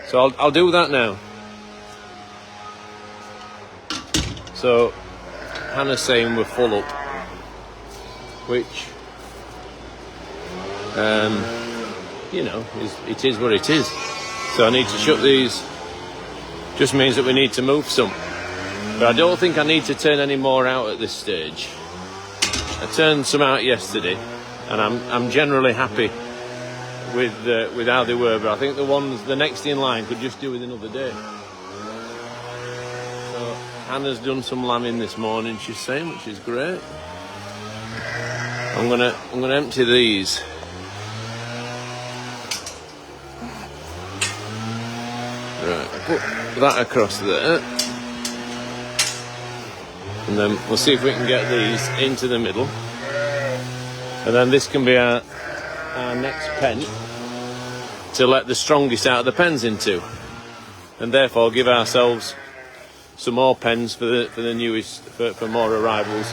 So I'll do that now. So Hannah's saying we're full up, which it is what it is. So I need to shut these. Just means that we need to move some, but I don't think I need to turn any more out at this stage. I turned some out yesterday, and I'm generally happy with how they were, but I think the next in line could just do with another day. So Hannah's done some lambing this morning, she's saying, which is great. I'm gonna empty these. Right, I'll put that across there. And then we'll see if we can get these into the middle. And then this can be our next pen to let the strongest out of the pens into. And therefore give ourselves some more pens for the newest, for more arrivals,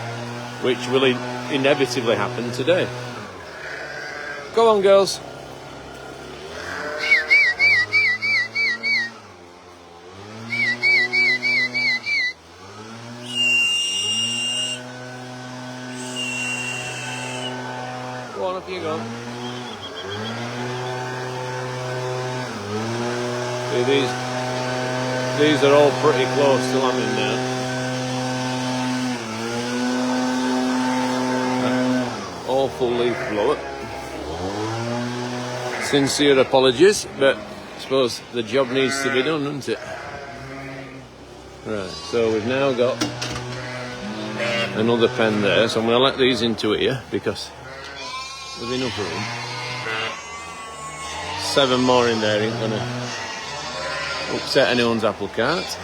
which will inevitably happen today. Go on, girls. Go on, up you go. See, these are all pretty close to lambing now. Awful leaf blower. Sincere apologies, but I suppose the job needs to be done, doesn't it? Right, so we've now got another pen there, so I'm going to let these into here because there's enough room. 7 more in there ain't going to upset anyone's apple cart.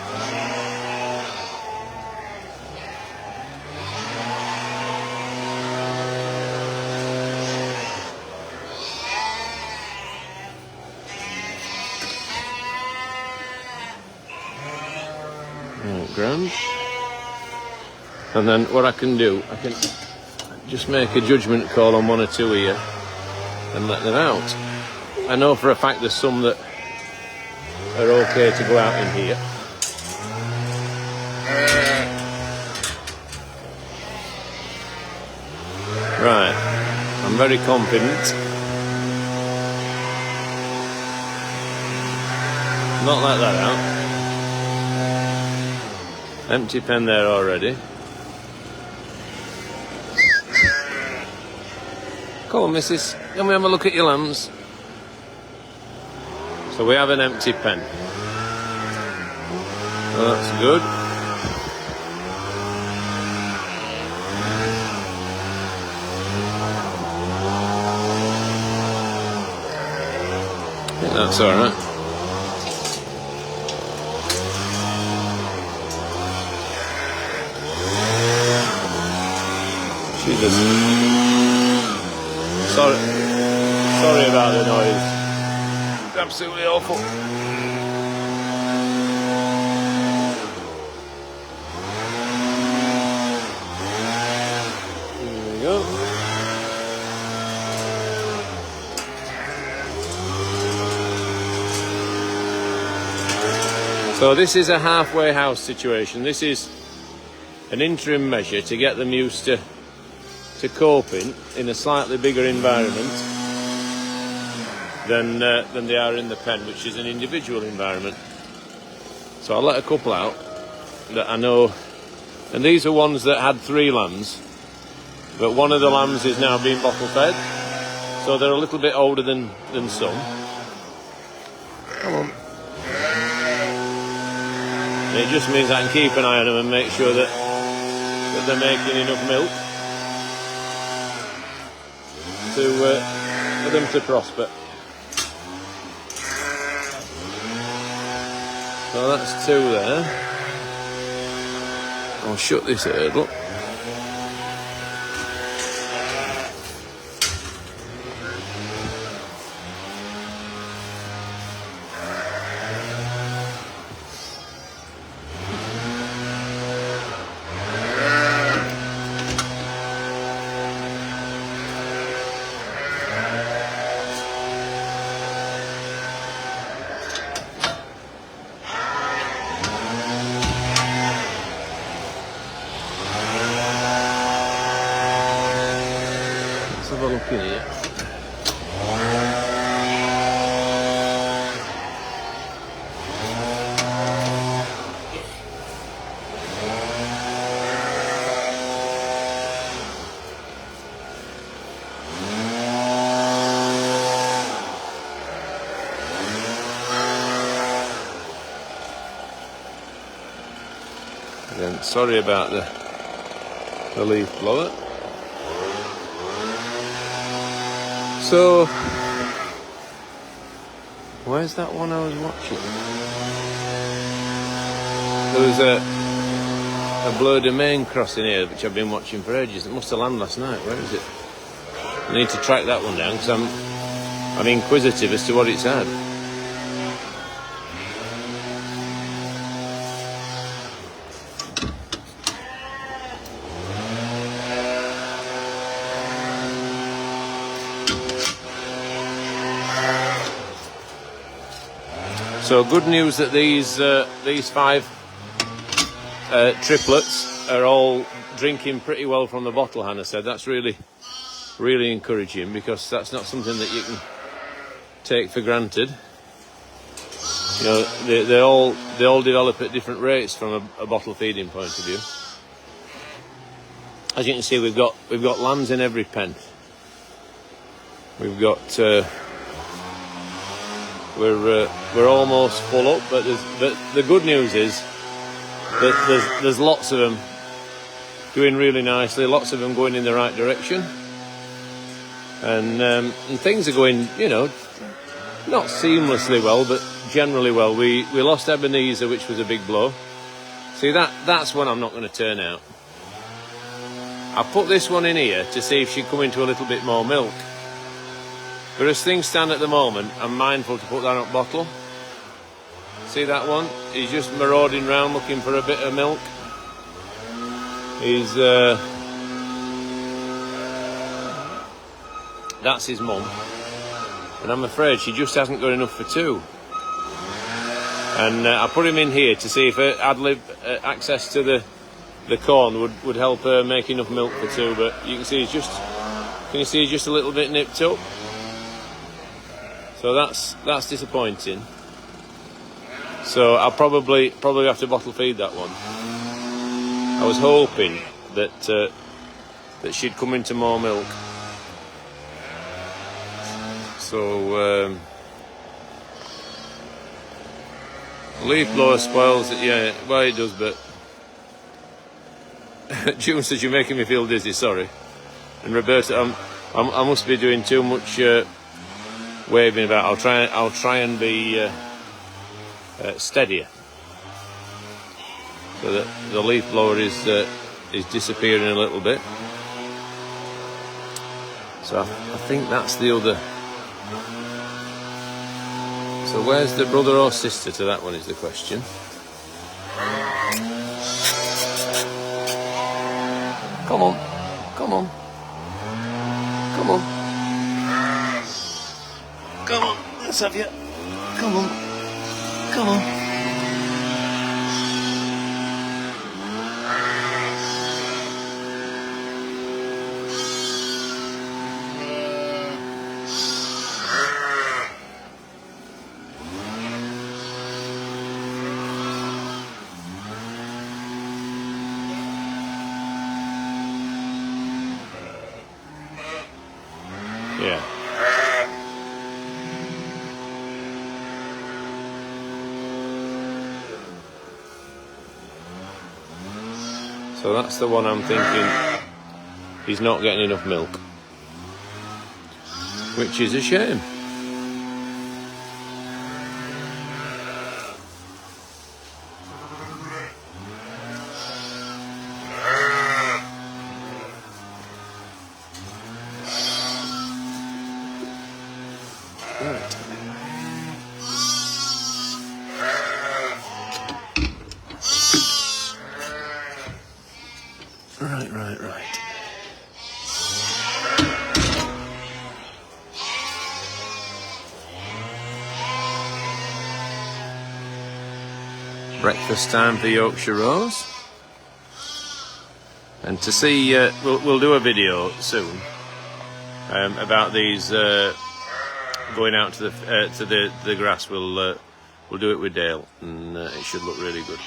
Right, grand. And then what I can do, I can just make a judgment call on 1 or 2 here and let them out. I know for a fact there's some that are okay to go out in here. Right, I'm very confident. Not let that out. Empty pen there already. Come on, missus, can we have a look at your lambs? So we have an empty pen. Well, that's good. I think that's alright. Jesus. Sorry about the noise. It's absolutely awful. There we go. So this is a halfway house situation. This is an interim measure to get them used to coping in a slightly bigger environment than they are in the pen, which is an individual environment. So I'll let a couple out that I know, and these are ones that had 3 lambs, but one of the lambs is now being bottle fed, so they're a little bit older than some. Come on. And it just means I can keep an eye on them and make sure that they're making enough milk for them to prosper. So that's 2 there. I'll shut this hurdle. Let's have a look in here. Again, sorry about the leaf blower. So, where's that one I was watching? There was a Bleu de Main crossing here, which I've been watching for ages. It must have landed last night. Where is it? I need to track that one down because I'm inquisitive as to what it's had. So good news that these 5 triplets are all drinking pretty well from the bottle, Hannah said. That's really, really encouraging because that's not something that you can take for granted. You know, they all develop at different rates from a bottle feeding point of view. As you can see, we've got lambs in every pen. We've got we're almost full up, but the good news is that there's lots of them doing really nicely. Lots of them going in the right direction, and things are going, you know, not seamlessly well, but generally well. We lost Ebenezer, which was a big blow. See, that's one I'm not going to turn out. I put this one in here to see if she'd come into a little bit more milk. But as things stand at the moment, I'm mindful to put that up bottle. See that one? He's just marauding around looking for a bit of milk. He's that's his mum, and I'm afraid she just hasn't got enough for two. And I put him in here to see if ad-lib access to the corn would help her make enough milk for two. But you can see can you see he's just a little bit nipped up? So that's disappointing. So I'll probably have to bottle feed that one. I was hoping that she'd come into more milk. So leaf blower spoils it. Yeah, well it does, but June says you're making me feel dizzy. Sorry, and Roberta, I must be doing too much waving about. I'll try and be steadier, so that the leaf blower is disappearing a little bit. So I think that's the other. So where's the brother or sister to that one is the question. Come on, come on, come on, come on, let's have you. Come on, come on. Yeah. So that's the one I'm thinking he's not getting enough milk, which is a shame. Right. Breakfast time for Yorkshire Rose. And to see, we'll do a video soon about these going out to the grass. We'll do it with Dale, and it should look really good.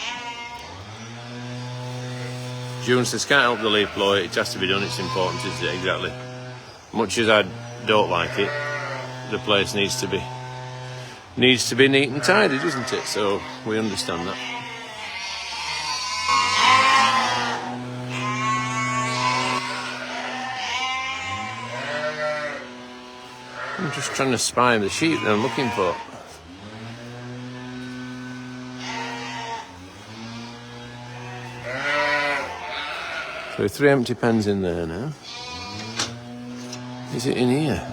June says, can't help the leaf blower, it has to be done, it's important, isn't it? Exactly. Much as I don't like it, the place needs to be neat and tidy, doesn't it? So we understand that. I'm just trying to spy the sheep that I'm looking for. So 3 empty pens in there now. Is it in here?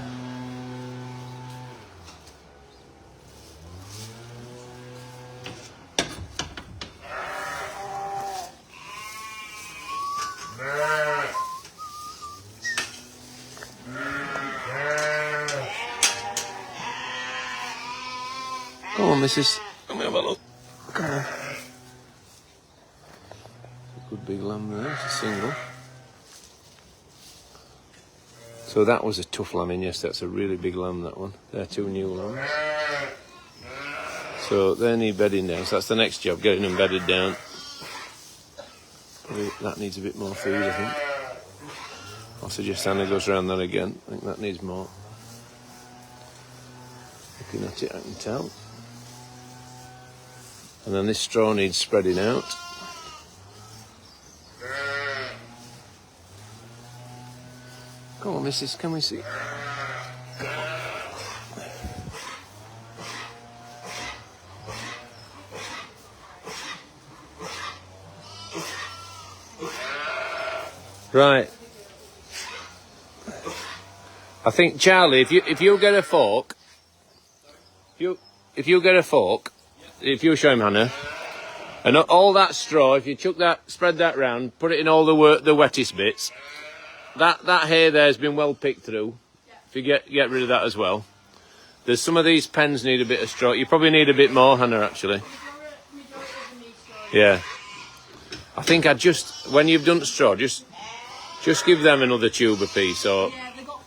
Come on, missus. Come have a look. Come on. Good big lamb there, it's a single. So that was a tough lambing, yes, that's a really big lamb, that one. They're 2 new lambs. So they need bedding down, so that's the next job, getting them bedded down. Probably that needs a bit more food, I think. I'll suggest Anna goes around that again. I think that needs more. Looking at it, I can tell. And then this straw needs spreading out. Come on, missus, can we see? Right. I think Charlie, if you get a fork, if you get a fork, if you show him, Hannah, and all that straw, if you chuck that, spread that round, put it in all the wettest bits. That hay there's been well picked through. If you get rid of that as well. There's some of these pens need a bit of straw. You probably need a bit more, Hannah, actually. Yeah. I think when you've done straw, just give them another tube apiece, or. Yeah, they got.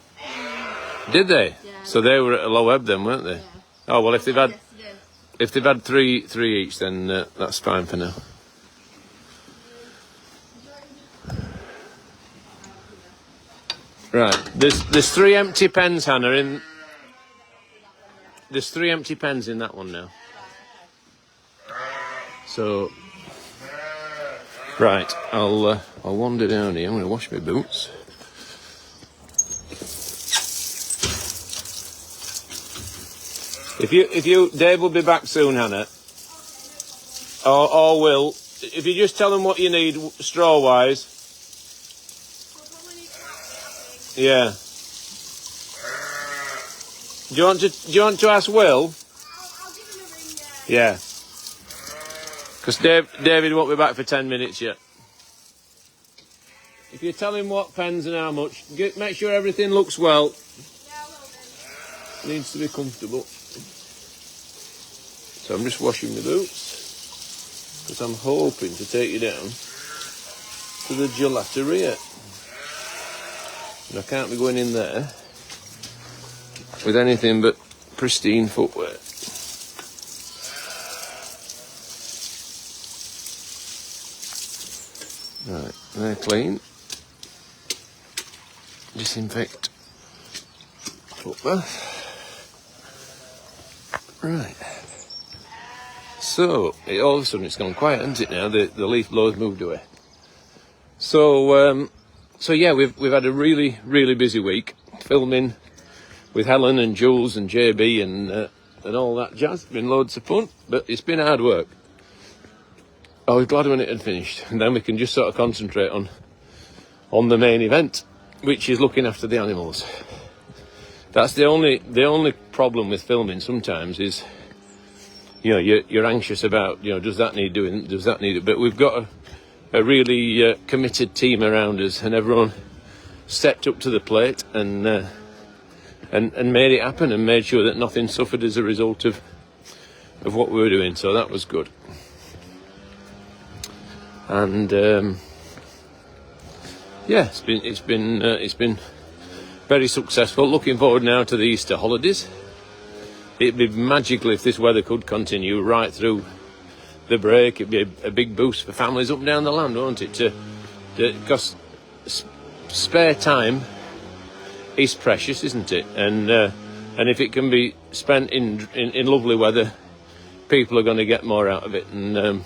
Did they? Yeah. So they were at a low ebb then, weren't they? Yeah. Oh well, if they've had Yesterday. three each, then that's fine for now. Right, there's 3 empty pens, Hannah. There's 3 empty pens in that one now. So, right, I'll wander down here. I'm going to wash my boots. If you, Dave will be back soon, Hannah. Or Will. If you just tell them what you need straw-wise. Yeah. Do you want to ask Will? I'll give him a ring. Yeah. Because David won't be back for 10 minutes yet. If you tell him what pens and how much, make sure everything looks well. Yeah, I will then. Needs to be comfortable. So I'm just washing the boots. Because I'm hoping to take you down to the gelateria. And I can't be going in there with anything but pristine footwear. Right, they're clean. Disinfect. Foot bath. Right. So, all of a sudden it's gone quiet, hasn't it now? The leaf blowers moved away. So yeah, we've had a really, really busy week filming with Helen and Jules and JB and all that jazz. It's been loads of fun, but it's been hard work. I was glad when it had finished, and then we can just sort of concentrate on the main event, which is looking after the animals. That's the only problem with filming sometimes is, you know, you're anxious about, you know, does that need doing, does that need it? But we've got a really committed team around us, and everyone stepped up to the plate and made it happen and made sure that nothing suffered as a result of what we were doing. So that was good. And yeah, it's been very successful. Looking forward now to the Easter holidays. It'd be magical if this weather could continue right through the break. It'd be a big boost for families up and down the land, won't it? Because spare time is precious, isn't it? And if it can be spent in lovely weather, people are going to get more out of it, and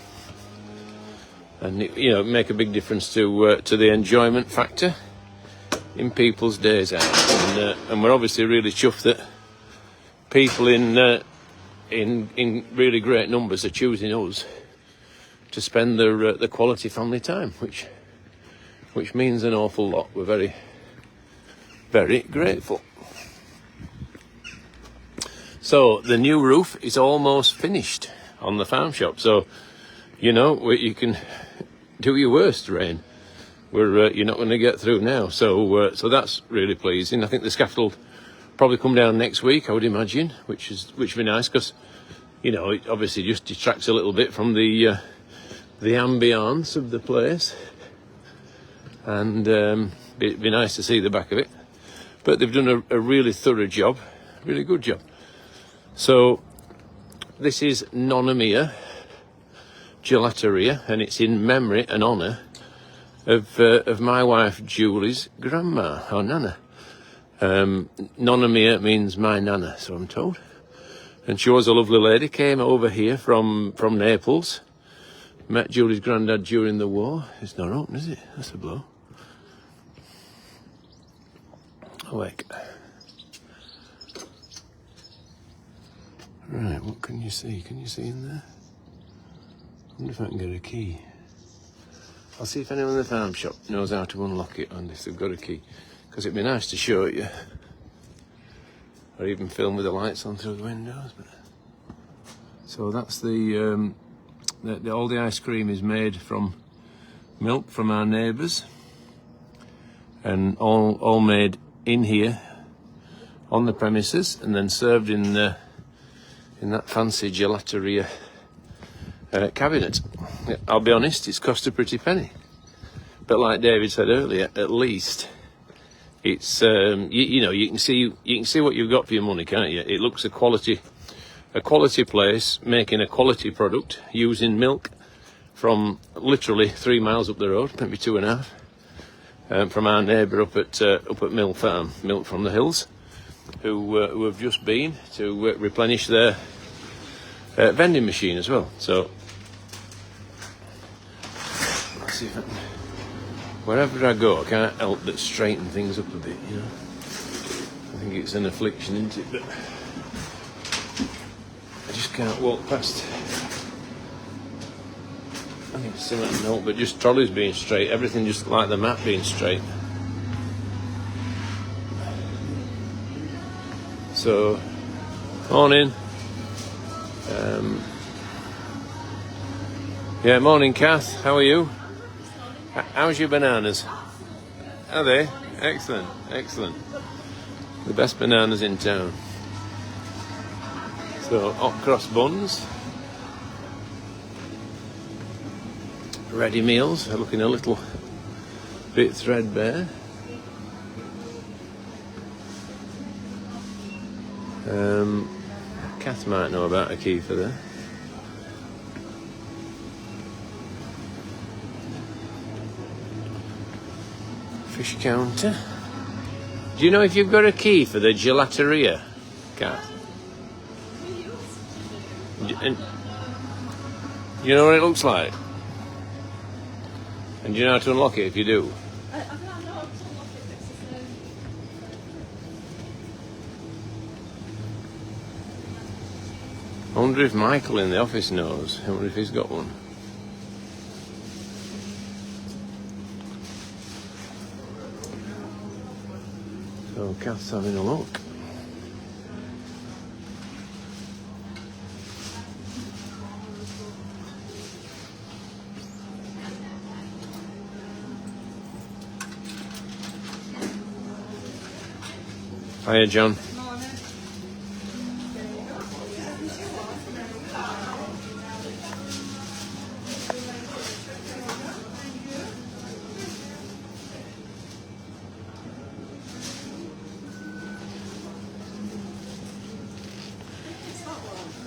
you know, make a big difference to the enjoyment factor in people's days out. And we're obviously really chuffed that people in really great numbers are choosing us to spend their quality family time, which means an awful lot. We're very, very grateful. So the new roof is almost finished on the farm shop. So, you know, you can do your worst, rain. You're not going to get through now. So that's really pleasing. I think the scaffold will probably come down next week, I would imagine, which would be nice, because, you know, it obviously just detracts a little bit from the ambience of the place, and it'd be nice to see the back of it. But they've done a really thorough job, really good job. So this is Nonna Mia Gelateria, and it's in memory and honour of my wife Julie's grandma, or nana. Nonna Mia means my nana, so I'm told. And she was a lovely lady, came over here from Naples, met Julie's granddad during the war. It's not open, is it? That's a blow. quick. Right, what can you see? Can you see in there? I wonder if I can get a key. I'll see if anyone in the farm shop knows how to unlock it and if they've got a key. Because it'd be nice to show it you. Or even film with the lights on through the windows. But... So that's all the ice cream is made from milk from our neighbours. And all made in here, on the premises, and then served in that fancy gelateria cabinet. I'll be honest, it's cost a pretty penny, but like David said earlier, at least it's you can see what you've got for your money, can't you? It looks a quality place making a quality product using milk from literally 3 miles up the road, maybe 2.5, from our neighbour up at Mill Farm, Milk from the Hills, who have just been to replenish their vending machine as well. So let's see if I can, wherever I go, I can't help but straighten things up a bit, you know. I think it's an affliction, isn't it? But I just can't walk past. I think it's similar to milk, but just trolleys being straight, everything just like the map being straight. So, morning. Yeah, morning, Kath. How are you? How's your bananas? Are they? Excellent, excellent. The best bananas in town. So, hot cross buns. Ready meals. They're looking a little bit threadbare. Kath might know about a key for there. Fish counter. Do you know if you've got a key for the gelateria, Kath? And you know what it looks like? And do you know how to unlock it if you do? I don't know how to unlock it. I wonder if Michael in the office knows. I wonder if he's got one. So Kath's having a look. Hiya, John.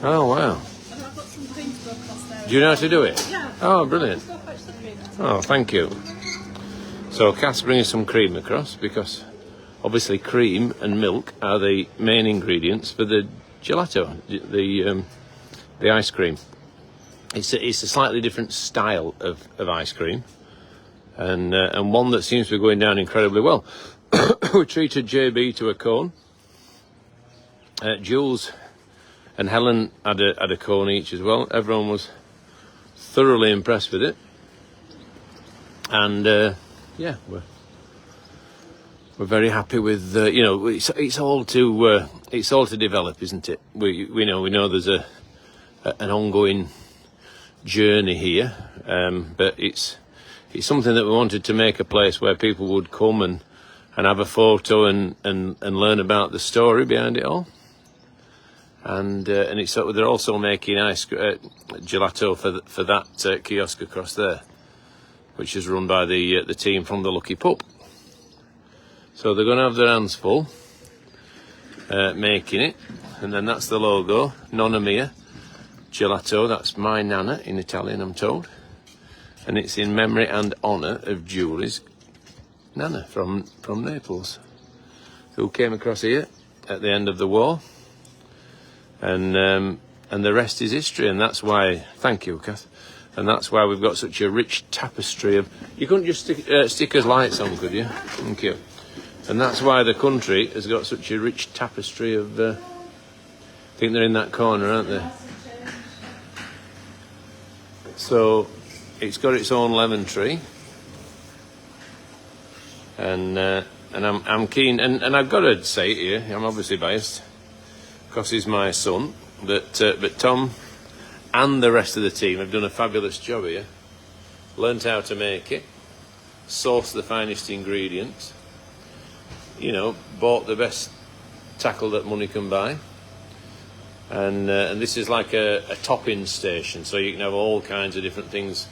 Oh, wow. And I've got some cream to go across there. Do you know how to do it? Yeah. Oh, brilliant. Let's go fetch the cream. Oh, thank you. So Kath's bringing some cream across because obviously cream and milk are the main ingredients for the gelato, the ice cream. It's a slightly different style of ice cream, and one that seems to be going down incredibly well. We treated JB to a cone. Jules and Helen had a cone each as well. Everyone was thoroughly impressed with it, and yeah, we're very happy with it's all to develop, isn't it? We know there's an ongoing journey here, but it's something that we wanted to make a place where people would come and have a photo and learn about the story behind it all. And they're also making gelato for that kiosk across there, which is run by the team from the Lucky Pup. So they're going to have their hands full making it, and then that's the logo, Nonna Mia Gelato. That's my Nana in Italian, I'm told, and it's in memory and honour of Julie's Nana from Naples, who came across here at the end of the war. And the rest is history, and that's why. Thank you, Kath. And that's why we've got such a rich tapestry of. You couldn't just stick us lights on, could you? Thank you. And that's why the country has got such a rich tapestry of... I think they're in that corner, aren't they? So it's got its own lemon tree. And I'm keen, and I've got to say it here, I'm obviously biased, because he's my son, but Tom and the rest of the team have done a fabulous job here. Learned how to make it, sourced the finest ingredients, you know, bought the best tackle that money can buy. And this is like a topping station, so you can have all kinds of different things.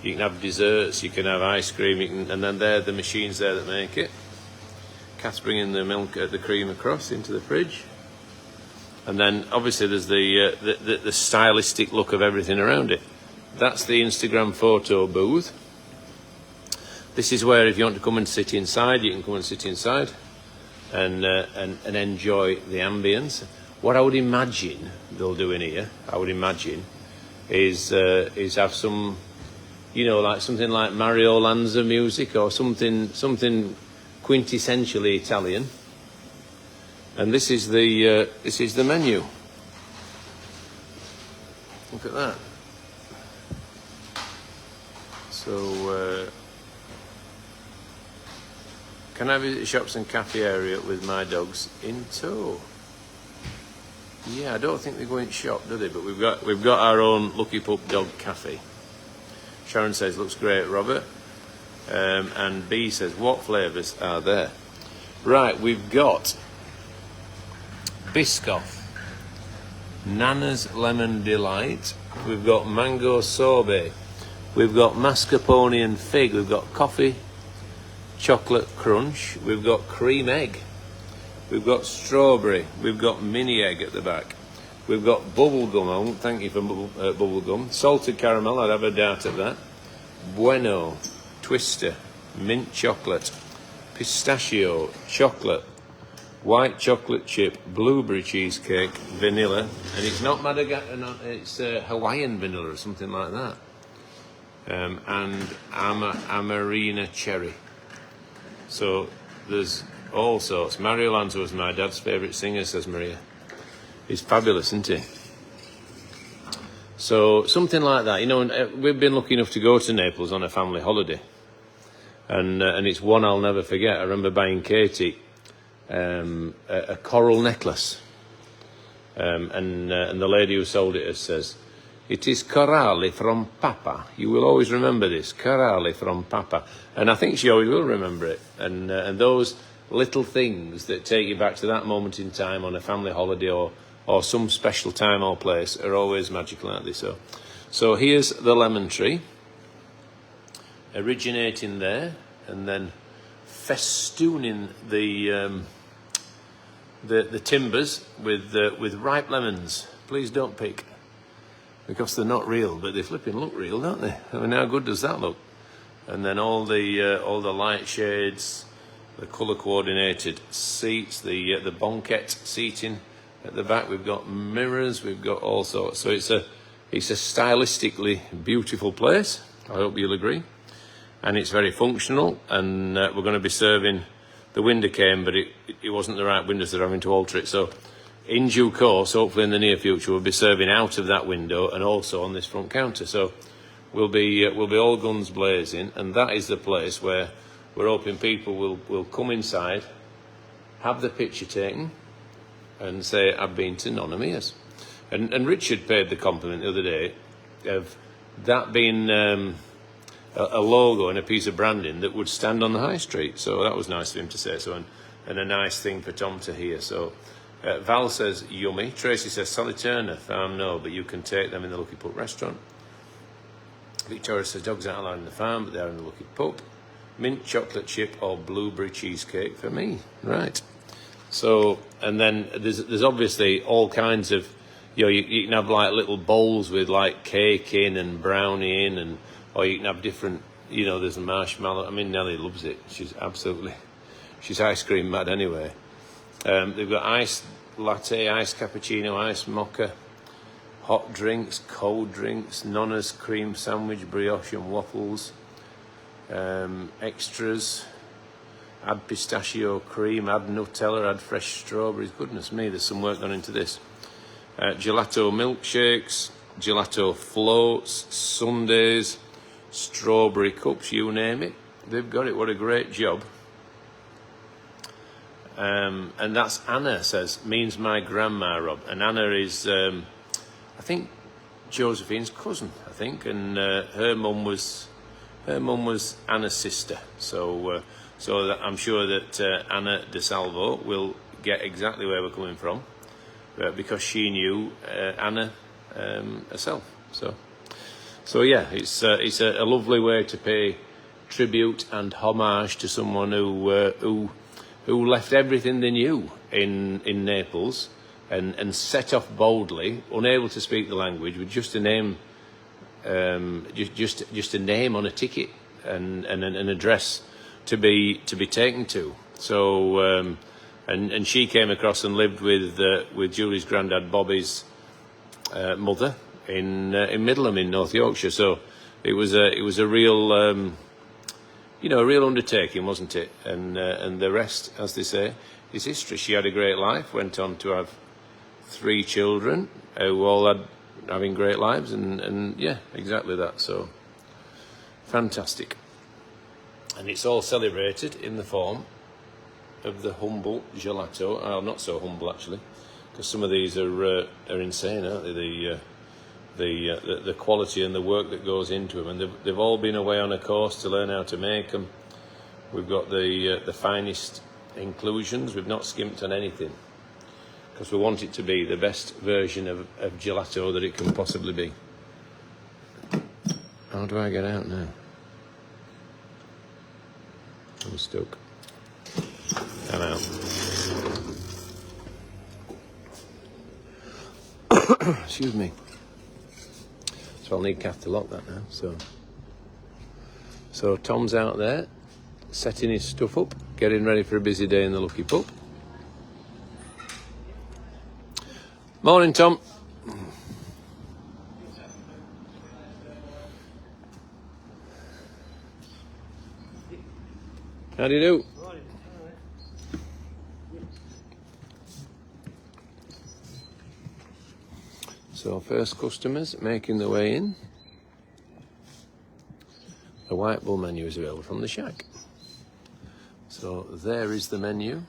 You can have desserts, you can have ice cream, and then they're the machines there that make it. Kath's bringing the milk, the cream across into the fridge. And then obviously there's the stylistic look of everything around it. That's the Instagram photo booth. This is where if you want to come and sit inside, you can come and sit inside and enjoy the ambience. What I would imagine they'll do in here, is have some, you know, like something like Mario Lanza music or something quintessentially Italian. And this is the menu. Look at that. So can I visit shops and cafe area with my dogs in tow? Yeah, I don't think they go in shop, do they? But we've got our own Lucky Pup Dog Cafe. Sharon says, looks great, Robert. And B says, what flavours are there? Right, we've got Biscoff, Nana's Lemon Delight. We've got Mango Sorbet. We've got mascarpone and fig. We've got coffee, chocolate crunch. We've got cream egg. We've got strawberry. We've got mini egg at the back. We've got bubble gum. I won't thank you for bubble gum. Salted caramel, I'd have a doubt at that. Bueno, Twister, mint chocolate, pistachio, chocolate, white chocolate chip, blueberry cheesecake, vanilla, and it's not Madagascar, it's Hawaiian vanilla or something like that. And Amarena cherry. So there's all sorts. Mario Lanza was my dad's favourite singer, says Maria. He's fabulous, isn't he? So something like that, you know. And we've been lucky enough to go to Naples on a family holiday, and it's one I'll never forget. I remember buying Katie a coral necklace, and the lady who sold it says, "It is corale from Papa." You will always remember this, corale from Papa, and I think she always will remember it. And those little things that take you back to that moment in time on a family holiday or some special time or place are always magical, aren't they? So here's the lemon tree, originating there, and then festooning the timbers with ripe lemons. Please don't pick, because they're not real, but they flipping look real, don't they? I mean, how good does that look? And then all the light shades, the colour coordinated seats, the banquette seating at the back. We've got mirrors, we've got all sorts. So it's a stylistically beautiful place. I hope you'll agree. And it's very functional. And we're going to be serving. The window came, but it wasn't the right window, so they're having to alter it. So in due course, hopefully in the near future, we'll be serving out of that window and also on this front counter. So we'll be all guns blazing, and that is the place where we're hoping people will come inside, have the picture taken, and say, I've been to Nonna Mia's. And Richard paid the compliment the other day of that being a logo and a piece of branding that would stand on the high street. So that was nice of him to say so, and a nice thing for Tom to hear. So Val says, yummy. Tracy says, Solitaire farm, no, but you can take them in the Lucky Pup restaurant. Victoria says, dogs aren't allowed in the farm, but they're in the Lucky Pup. Mint chocolate chip or blueberry cheesecake for me. Right. So, and then there's obviously all kinds of, you know, you can have like little bowls with like cake in and brownie in, or you can have different, you know, there's a marshmallow. I mean, Nellie loves it. She's ice cream mad anyway. They've got iced latte, iced cappuccino, iced mocha, hot drinks, cold drinks, Nonna's cream sandwich, brioche and waffles, extras. add pistachio cream, add Nutella, add fresh strawberries. Goodness me, there's some work gone into this. Gelato milkshakes, gelato floats, sundaes, strawberry cups, you name it. They've got it. What a great job. And that's Anna says, means my grandma, Rob. And Anna is, I think, Josephine's cousin, I think. And her mum was Anna's sister. So that I'm sure that Anna De Salvo will get exactly where we're coming from, because she knew Anna herself. So yeah, it's a lovely way to pay tribute and homage to someone who left everything they knew in Naples and set off boldly, unable to speak the language, with just a name, just a name on a ticket and an address to be taken to. So and she came across and lived with Julie's granddad Bobby's mother in Middleham in North Yorkshire. So it was a real a real undertaking, wasn't it? And the rest, as they say, is history. She had a great life, went on to have 3 children who all having great lives, and yeah, exactly that. So fantastic. And it's all celebrated in the form of the humble gelato. Oh, not so humble actually, because some of these are insane, aren't they? The quality and the work that goes into them, and they've all been away on a course to learn how to make them. We've got the finest inclusions. We've not skimped on anything, because we want it to be the best version of gelato that it can possibly be. How do I get out now? I'm stuck. I'm out. Excuse me. So I'll need Kath to lock that now. So Tom's out there, setting his stuff up, getting ready for a busy day in the Lucky Pup. Morning, Tom. How do you do? So first customers making their way in. The White Bull menu is available from the shack. So there is the menu.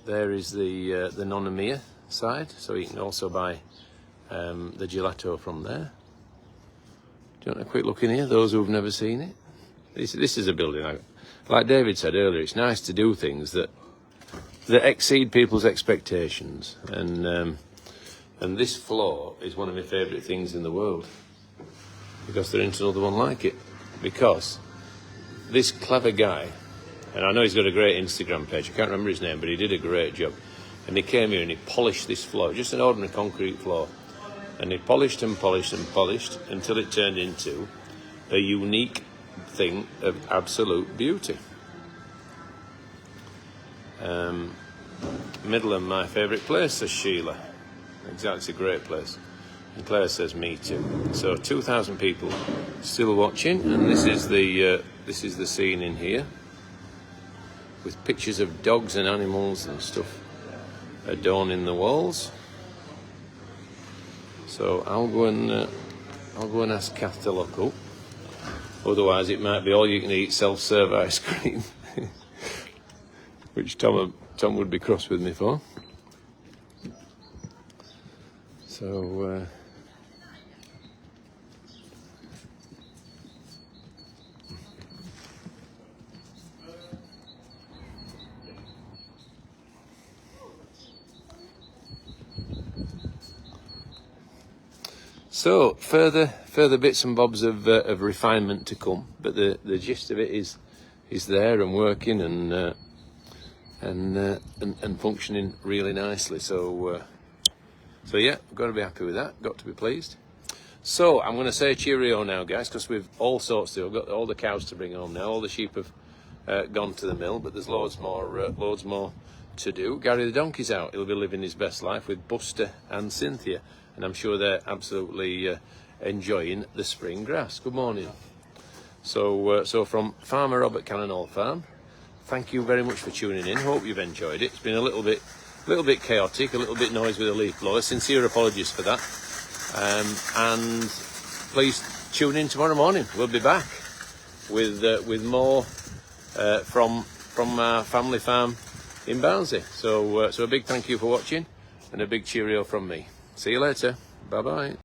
There is the Nonna Mia side. So you can also buy the gelato from there. Do you want a quick look in here? Those who've never seen it. This is a building. Like David said earlier, it's nice to do things that exceed people's expectations. And this floor is one of my favourite things in the world, because there isn't another one like it. Because this clever guy, and I know he's got a great Instagram page, I can't remember his name, but he did a great job. And he came here and he polished this floor, just an ordinary concrete floor. And he polished and polished and polished until it turned into a unique thing of absolute beauty. Middleham, my favourite place, says Sheila. Exactly, it's a great place. And Claire says me too. So 2,000 people still watching, and this is the scene in here, with pictures of dogs and animals and stuff adorning the walls. So I'll go and ask Kath to lock up. Otherwise, it might be all you can eat self-serve ice cream, which Tom would be cross with me for. So So further bits and bobs of refinement to come, but the gist of it is there and working and functioning really nicely. So yeah, I've got to be happy with that. Got to be pleased. So I'm going to say cheerio now, guys, because we've all sorts to. I've got all the cows to bring home now. All the sheep have gone to the mill, but there's loads more to do. Gary the donkey's out. He'll be living his best life with Buster and Cynthia, and I'm sure they're absolutely enjoying the spring grass. Good morning. So from Farmer Robert Cannonall Farm, thank you very much for tuning in. Hope you've enjoyed it. It's been a little bit chaotic, a little bit noise with a leaf blower. Sincere apologies for that. And please tune in tomorrow morning. We'll be back with more from our family farm in Barnsley. So a big thank you for watching, and a big cheerio from me. See you later. Bye bye.